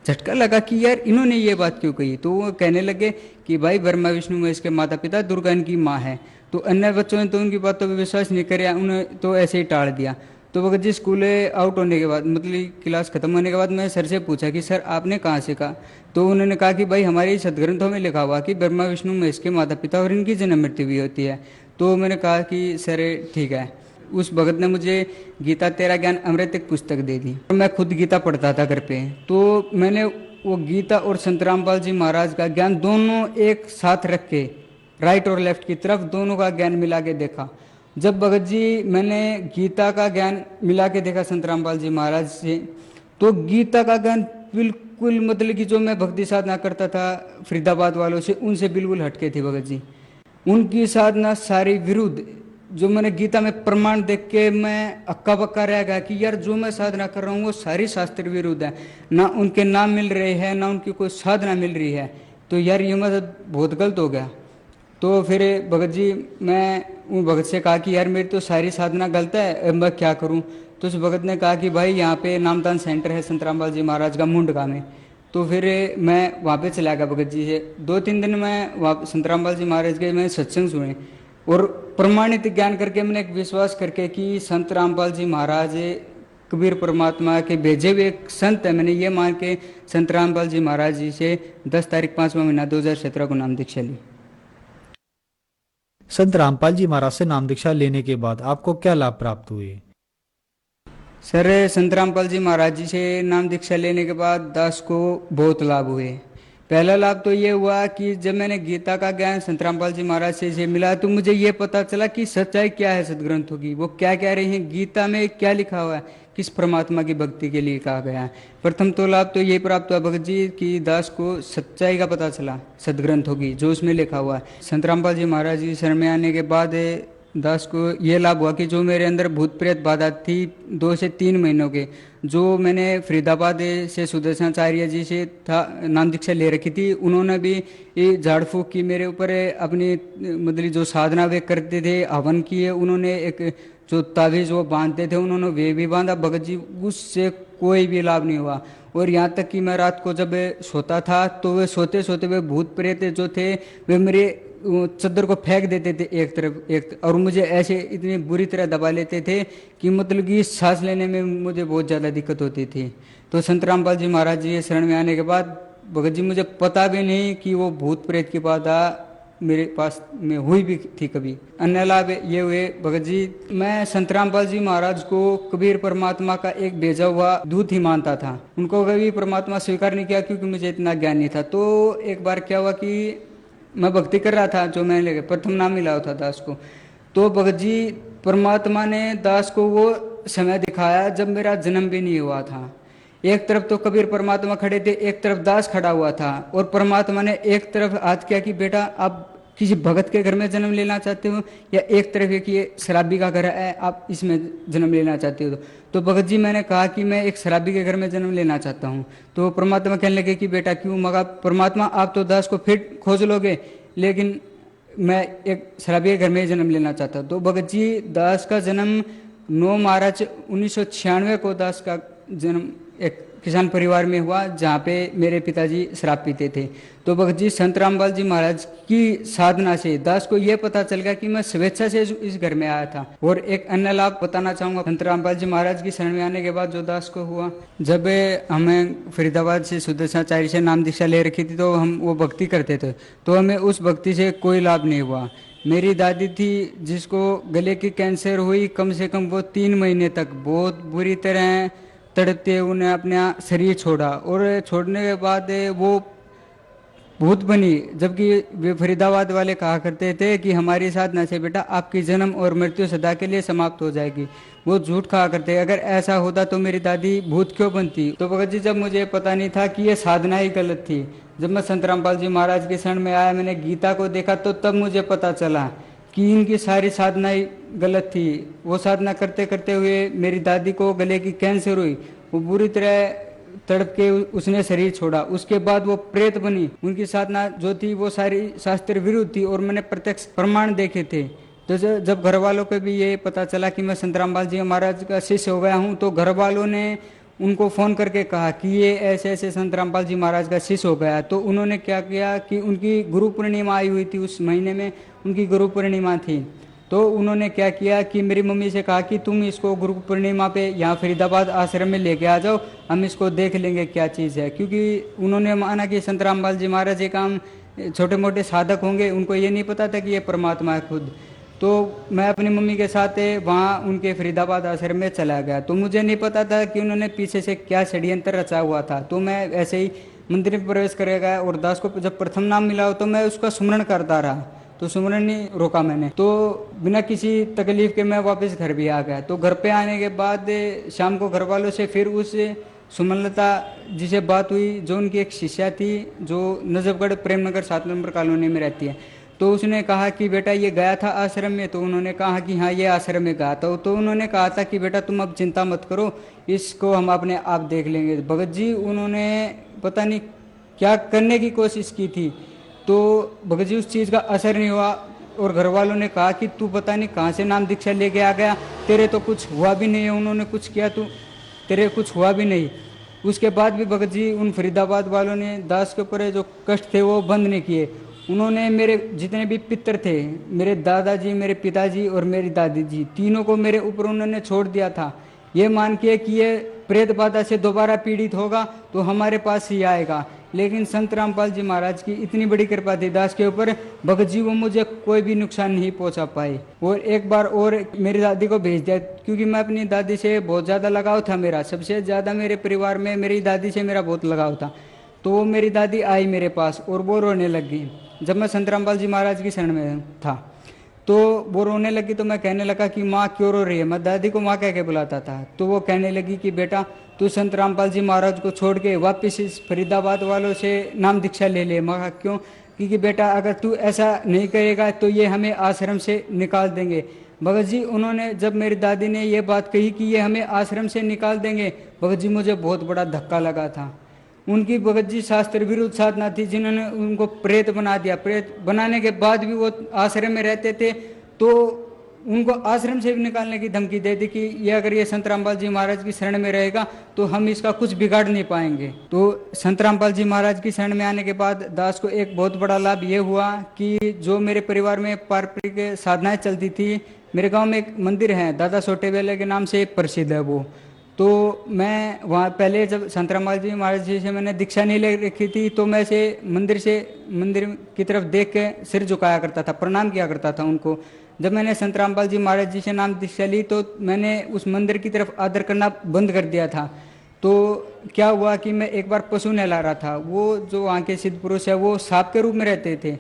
झटका लगा कि यार इन्होंने ये बात क्यों कही। तो वो कहने लगे कि भाई ब्रह्मा विष्णु महेश के माता पिता, दुर्गा इनकी माँ है। तो अन्य बच्चों ने तो उनकी बातों पर विश्वास नहीं किया, उन्हें तो ऐसे ही टाल दिया। तो भगत जी स्कूल आउट होने के बाद, मतलब क्लास खत्म होने के बाद मैं सर से पूछा कि सर आपने कहाँ से कहा? तो उन्होंने कहा कि भाई हमारे सदग्रंथों में लिखा हुआ कि ब्रह्मा विष्णु महेश के माता पिता और इनकी जन्म मृत्यु भी होती है। तो मैंने कहा कि सर ठीक है। उस भगत ने मुझे गीता तेरा ज्ञान अमृत एक पुस्तक दे दी। मैं खुद गीता पढ़ता था घर पे। तो मैंने वो गीता और संत रामपाल जी महाराज का ज्ञान दोनों एक साथ रख के, राइट और लेफ्ट की तरफ दोनों का ज्ञान मिला के देखा। जब भगत जी मैंने गीता का ज्ञान मिला के देखा संत रामपाल जी महाराज से, तो गीता का ज्ञान बिल्कुल, मतलब कि जो मैं भक्ति साधना करता था फरीदाबाद वालों से, उनसे बिल्कुल हटके थे भगत जी। उनकी साधना सारी विरुद्ध, जो मैंने गीता में प्रमाण देख के मैं अक्का बक्का रह गया कि यार जो मैं साधना कर रहा हूँ वो सारी शास्त्र विरुद्ध है, ना उनके नाम मिल रहे हैं, ना उनकी कोई साधना मिल रही है। तो यार ये मतलब बहुत गलत हो गया। तो फिर भगत जी, मैं उन भगत से कहा कि यार मेरी तो सारी साधना गलत है, अब मैं क्या करूं? तो उस भगत ने कहा कि भाई यहाँ पे नामदान सेंटर है संत रामपाल जी महाराज का, मुंडका में। तो फिर मैं वहाँ पे चला गया भगत जी से। 2-3 दिन मैं वहाँ संत रामपाल जी महाराज के मैंने सत्संग सुने और प्रमाणित ज्ञान करके मैंने एक विश्वास करके कि संत रामपाल जी महाराज कबीर परमात्मा के भेजे हुए एक संत है, मैंने ये मान के संत रामपाल जी महाराज जी से 10 तारीख 5वां महीना 2017 को नाम दीक्षा ली। संत रामपाल जी महाराज से नाम दीक्षा लेने के बाद आपको क्या लाभ प्राप्त हुए? सर संत रामपाल जी महाराज जी से नाम दीक्षा लेने के बाद दास को बहुत लाभ हुए। पहला लाभ तो ये हुआ कि जब मैंने गीता का ज्ञान संत रामपाल जी महाराज से मिला तो मुझे ये पता चला कि सच्चाई क्या है सदग्रंथों की, वो क्या कह रहे हैं, गीता में क्या लिखा हुआ है, किस परमात्मा की भक्ति के लिए कहा गया है। प्रथम तो लाभ तो ये प्राप्त हुआ भगत जी कि दास को सच्चाई का पता चला सदग्रंथों की, जो उसमें लिखा हुआ है। संत रामपाल जी महाराज जी शरण में आने के बाद दास को ये लाभ हुआ कि जो मेरे अंदर भूत प्रेत बाधा थी 2 से 3 महीनों के, जो मैंने फरीदाबाद से सुदर्शनाचार्य जी से था नाम दीक्षा ले रखी थी, उन्होंने भी ये झाड़ फूक की मेरे ऊपर अपनी मतलब जो साधना वे करते थे, हवन किए, उन्होंने एक जो तावीज वो बांधते थे उन्होंने वे भी बांधा भगत जी, उससे कोई भी लाभ नहीं हुआ। और यहाँ तक कि मैं रात को जब सोता था तो वे सोते सोते वे भूत प्रेत जो थे वे मेरे चद्दर को फेंक देते थे एक तरफ और मुझे ऐसे इतनी बुरी तरह दबा लेते थे कि मतलब कि सांस लेने में मुझे बहुत ज़्यादा दिक्कत होती थी। तो संत रामपाल जी महाराज जी शरण में आने के बाद भगत जी मुझे पता भी नहीं कि वो भूत प्रेत की बाधा मेरे पास में हुई भी थी कभी। अन्य लाभ ये हुए भगत जी, मैं संत रामपाल जी महाराज को कबीर परमात्मा का एक भेजा हुआ दूत ही मानता था, उनको कभी परमात्मा स्वीकार नहीं किया क्योंकि मुझे इतना ज्ञान नहीं था। तो एक बार क्या हुआ कि मैं भक्ति कर रहा था, जो मैंने प्रथम नाम मिला था दास को, तो भगत जी परमात्मा ने दास को वो समय दिखाया जब मेरा जन्म भी नहीं हुआ था। एक तरफ तो कबीर परमात्मा खड़े थे, एक तरफ दास खड़ा हुआ था, और परमात्मा ने एक तरफ हाथ किया कि बेटा आप किसी भगत के घर में जन्म लेना चाहते हो, या एक तरफ है कि ये शराबी का घर है आप इसमें जन्म लेना चाहते हो। तो भगत जी मैंने कहा कि मैं एक शराबी के घर में जन्म लेना चाहता हूँ। तो परमात्मा कहने लगे कि बेटा क्यों? मगर परमात्मा आप तो दास को फिर खोज लोगे, लेकिन मैं एक शराबी के घर में जन्म लेना चाहता हूँ। तो भगत जी दास का जन्म 9 मार्च 1996 को दास का जन्म एक किसान परिवार में हुआ जहाँ पे मेरे पिताजी शराब पीते थे। तो भगत जी संत रामपाल जी महाराज की साधना से दास को ये पता चल गया कि मैं स्वेच्छा से इस घर में आया था। और एक अन्य लाभ बताना चाहूंगा संत रामपाल जी महाराज की शरण में आने के बाद जो दास को हुआ, जब हमें फरीदाबाद से सुदर्शनाचार्य से नाम दीक्षा ले रखी थी तो हम वो भक्ति करते थे, तो हमें उस भक्ति से कोई लाभ नहीं हुआ। मेरी दादी थी जिसको गले की कैंसर हुई, कम से कम वो 3 महीने तक बहुत बुरी तरह तड़पते उन्हें अपना शरीर छोड़ा, और छोड़ने के बाद वो भूत बनी, जबकि वे फरीदाबाद वाले कहा करते थे कि हमारी साधना से बेटा आपकी जन्म और मृत्यु सदा के लिए समाप्त हो जाएगी। वो झूठ कहा करते, अगर ऐसा होता तो मेरी दादी भूत क्यों बनती। तो भगत जी जब मुझे पता नहीं था कि ये साधना ही गलत थी, जब मैं संत रामपाल जी महाराज के शरण में आया, मैंने गीता को देखा, तो तब मुझे पता चला कि इनकी सारी साधनाएं गलत थी। वो साधना करते करते हुए मेरी दादी को गले की कैंसर हुई, वो बुरी तरह तड़प के उसने शरीर छोड़ा, उसके बाद वो प्रेत बनी। उनकी साधना जो थी वो सारी शास्त्र विरुद्ध थी, और मैंने प्रत्यक्ष प्रमाण देखे थे। तो जब घर वालों को भी ये पता चला कि मैं संत रामपाल जी महाराज का शिष्य हो गया हूँ, तो घर वालों ने उनको फ़ोन करके कहा कि ये ऐसे ऐसे संत रामपाल जी महाराज का शिष्य हो गया। तो उन्होंने क्या किया कि उनकी गुरु पूर्णिमा आई हुई थी, उस महीने में उनकी गुरु पूर्णिमा थी। तो उन्होंने क्या किया कि मेरी मम्मी से कहा कि तुम इसको गुरु पूर्णिमा पे यहाँ फरीदाबाद आश्रम में लेके आ जाओ, हम इसको देख लेंगे क्या चीज़ है। क्योंकि उन्होंने माना कि संत रामपाल जी महाराज ये काम छोटे मोटे साधक होंगे, उनको ये नहीं पता था कि ये परमात्मा है खुद। तो मैं अपनी मम्मी के साथ वहाँ उनके फरीदाबाद आश्रम में चला गया। तो मुझे नहीं पता था कि उन्होंने पीछे से क्या षड्यंत्र रचा हुआ था। तो मैं ऐसे ही मंदिर में प्रवेश कर गया, और दास को जब प्रथम नाम मिला हो तो मैं उसका सुमरण करता रहा, तो सुमरण नहीं रोका मैंने। तो बिना किसी तकलीफ के मैं वापस घर भी आ गया। तो घर पे आने के बाद शाम को घर वालों से फिर उस सुमनलता जिसे बात हुई, जो उनकी एक शिष्या थी जो नजफगढ़ प्रेमनगर 7 नंबर कॉलोनी में रहती है, तो उसने कहा कि बेटा ये गया था आश्रम में। तो उन्होंने कहा कि हाँ ये आश्रम में गया था। तो उन्होंने कहा था कि बेटा तुम अब चिंता मत करो, इसको हम अपने आप देख लेंगे। भगत जी उन्होंने पता नहीं क्या करने की कोशिश की थी, तो भगत जी उस चीज़ का असर नहीं हुआ। और घर वालों ने कहा कि तू पता नहीं कहाँ से नाम दीक्षा लेके आ गया, तेरे तो कुछ हुआ भी नहीं है, उन्होंने कुछ किया तो तेरे कुछ हुआ भी नहीं। उसके बाद भी भगत जी उन फरीदाबाद वालों ने दास के ऊपर जो कष्ट थे वो बंद नहीं किए। उन्होंने मेरे जितने भी पितर थे, मेरे दादाजी, मेरे पिताजी और मेरी दादी जी, तीनों को मेरे ऊपर उन्होंने छोड़ दिया था, ये मान के कि ये प्रेत बाधा से दोबारा पीड़ित होगा तो हमारे पास ही आएगा। लेकिन संत रामपाल जी महाराज की इतनी बड़ी कृपा थी दास के ऊपर, भगत जी वो मुझे कोई भी नुकसान नहीं पहुंचा पाए। और एक बार और मेरी दादी को भेज दिया, क्योंकि मैं अपनी दादी से बहुत ज़्यादा लगाव था, मेरा सबसे ज़्यादा मेरे परिवार में मेरी दादी से मेरा बहुत लगाव था। तो वो मेरी दादी आई मेरे पास और वो रोने लग गई जब मैं संत रामपाल जी महाराज की शरण में था। तो वो रोने लगी तो मैं कहने लगा कि माँ क्यों रो रही है, मैं दादी को माँ कह के बुलाता था। तो वो कहने लगी कि बेटा तू संत रामपाल जी महाराज को छोड़ के वापस इस फरीदाबाद वालों से नाम दीक्षा ले ले। मैं कहा क्यों? कि बेटा अगर तू ऐसा नहीं करेगा तो ये हमें आश्रम से निकाल देंगे। भगत जी उन्होंने जब मेरी दादी ने ये बात कही कि ये हमें आश्रम से निकाल देंगे, भगत जी मुझे बहुत बड़ा धक्का लगा था। उनकी भगत जी शास्त्र विरुद्ध साधना थी जिन्होंने उनको प्रेत बना दिया। प्रेत बनाने के बाद भी वो आश्रम में रहते थे, तो उनको आश्रम से भी निकालने की धमकी दे दी कि ये अगर ये संत रामपाल जी महाराज की शरण में रहेगा तो हम इसका कुछ बिगाड़ नहीं पाएंगे। तो संत रामपाल जी महाराज की शरण में आने के बाद दास को एक बहुत बड़ा लाभ ये हुआ कि जो मेरे परिवार में पारंपरिक साधनाएं चलती थी, मेरे गांव में एक मंदिर है दादा सोटे बेले के नाम से प्रसिद्ध है वो, तो मैं वहाँ पहले जब संत रामपाल जी महाराज जी से मैंने दीक्षा नहीं ले रखी थी तो मैं मंदिर की तरफ देख के सिर झुकाया करता था, प्रणाम किया करता था उनको। जब मैंने संत रामपाल जी महाराज जी से नाम दीक्षा ली तो मैंने उस मंदिर की तरफ आदर करना बंद कर दिया था। तो क्या हुआ कि मैं एक बार पशु नहला रहा था, वो जो वहाँ के सिद्ध पुरुष है वो सांप के रूप में रहते थे,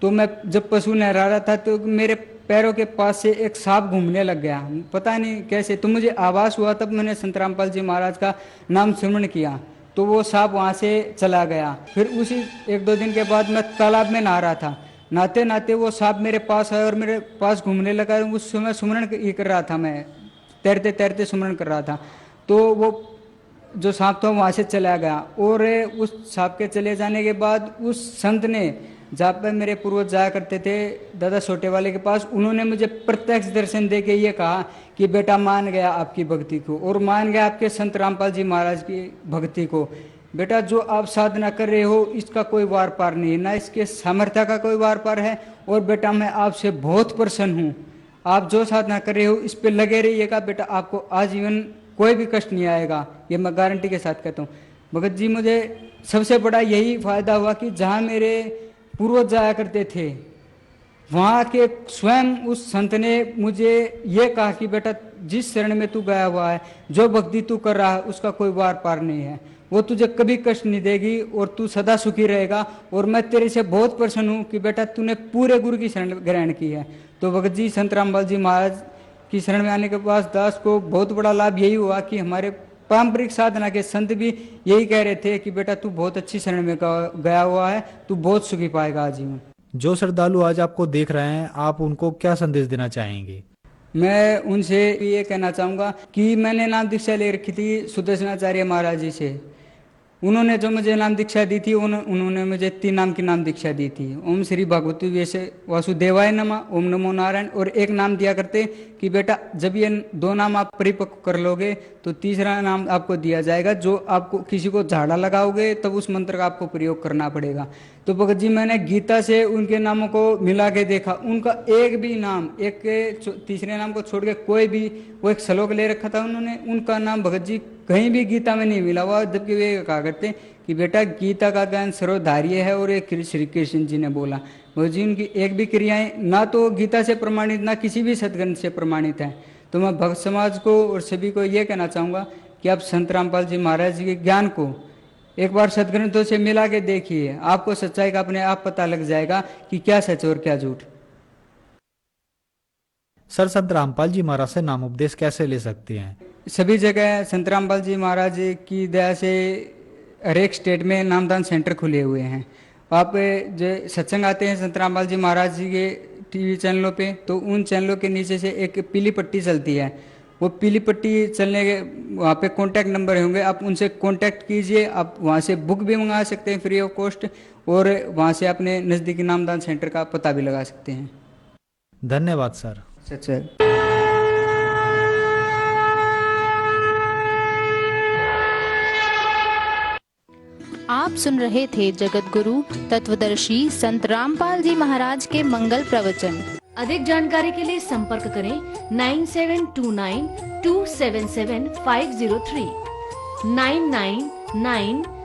तो मैं जब पशु नहला रहा था तो मेरे पैरों के पास से एक सांप घूमने लग गया, पता नहीं कैसे। तो मुझे आभास हुआ, तब मैंने संत रामपाल जी महाराज का नाम स्मरण किया तो वो सांप वहाँ से चला गया। फिर उसी 1-2 दिन के बाद मैं तालाब में नहा रहा था, नहाते नहाते वो सांप मेरे पास आया और मेरे पास घूमने लगा। उस समय सुमरण कर रहा था, मैं तैरते तैरते सुमरण कर रहा था, तो वो जो सांप था वहाँ से चला गया। और उस सांप के चले जाने के बाद उस संत ने, जहाँ पर मेरे पूर्वज जाया करते थे दादा छोटे वाले के पास, उन्होंने मुझे प्रत्यक्ष दर्शन दे के ये कहा कि बेटा मान गया आपकी भक्ति को और मान गया आपके संत रामपाल जी महाराज की भक्ति को। बेटा जो आप साधना कर रहे हो इसका कोई वार पार नहीं है, ना इसके सामर्थ्य का कोई वार पार है। और बेटा मैं आपसे बहुत प्रसन्न हूँ, आप जो साधना कर रहे हो इस पे लगे रहिएगा बेटा, आपको आजीवन कोई भी कष्ट नहीं आएगा, ये मैं गारंटी के साथ कहता हूँ। भगत जी मुझे सबसे बड़ा यही फायदा हुआ कि जहाँ मेरे पूर्वज जाया करते थे वहाँ के स्वयं उस संत ने मुझे ये कहा कि बेटा जिस शरण में तू गया हुआ है, जो भक्ति तू कर रहा है उसका कोई वार पार नहीं है, वो तुझे कभी कष्ट नहीं देगी और तू सदा सुखी रहेगा। और मैं तेरे से बहुत प्रसन्न हूँ कि बेटा तूने पूरे गुरु की शरण ग्रहण की है। तो भगत जी संत रामपाल जी महाराज की शरण में आने के बाद दास को बहुत बड़ा लाभ यही हुआ कि हमारे पारंपरिक साधना के संत भी यही कह रहे थे कि बेटा तू बहुत अच्छी शरण में गया हुआ है, तू बहुत सुखी पाएगा आजीवन। जो श्रद्धालु आज आपको देख रहे हैं, आप उनको क्या संदेश देना चाहेंगे? मैं उनसे ये कहना चाहूँगा कि मैंने नाम दीक्षा ले रखी थी सुदर्शनाचार्य महाराज जी से। उन्होंने जो मुझे नाम दीक्षा दी थी उन्होंने मुझे 3 नाम की नाम दीक्षा दी थी। ओम श्री भगवती वैसे वासुदेवाय नमः, ओम नमो नारायण, और एक नाम दिया करते कि बेटा जब ये 2 नाम आप परिपक्व कर लोगे तो तीसरा नाम आपको दिया जाएगा, जो आपको किसी को झाड़ा लगाओगे तब उस मंत्र का आपको प्रयोग करना पड़ेगा। तो भगत जी मैंने गीता से उनके नामों को मिला के देखा, उनका एक भी नाम, एक के तीसरे नाम को छोड़ के कोई भी, वो एक श्लोक ले रखा था उन्होंने, उनका नाम भगत जी कहीं भी गीता में नहीं मिला हुआ। जबकि वे कहा करते कि बेटा गीता का ज्ञान सर्वधार्य है और ये श्री कृष्ण जी ने बोला। भगत जी उनकी एक भी क्रियाएं ना तो गीता से प्रमाणित ना किसी भी सदग्रंथ से प्रमाणित है। तो मैं भक्त समाज को और सभी को ये कहना चाहूँगा कि आप संत रामपाल जी महाराज जी के ज्ञान को एक बार सदग्रंथों से मिला के देखिए, आपको सच्चाई का अपने आप पता लग जाएगा कि क्या सच और क्या झूठ। सर, संत रामपाल जी महाराज से नाम उपदेश कैसे ले सकते हैं? सभी जगह संत रामपाल जी महाराज की दया से हर एक स्टेट में नामदान सेंटर खुले हुए हैं। आप जो सत्संग आते हैं संत रामपाल जी महाराज जी के टीवी चैनलों पे, तो उन चैनलों के नीचे से एक पीली पट्टी चलती है, वो पीली पट्टी चलने के वहाँ पे कॉन्टैक्ट नंबर होंगे, आप उनसे कॉन्टैक्ट कीजिए। आप वहाँ से बुक भी मंगा सकते हैं फ्री ऑफ कॉस्ट, और वहाँ से अपने नज़दीकी नामदान सेंटर का पता भी लगा सकते हैं। धन्यवाद सर। सर आप सुन रहे थे जगत गुरु तत्वदर्शी संत रामपाल जी महाराज के मंगल प्रवचन। अधिक जानकारी के लिए संपर्क करें 9729277503 9992777503।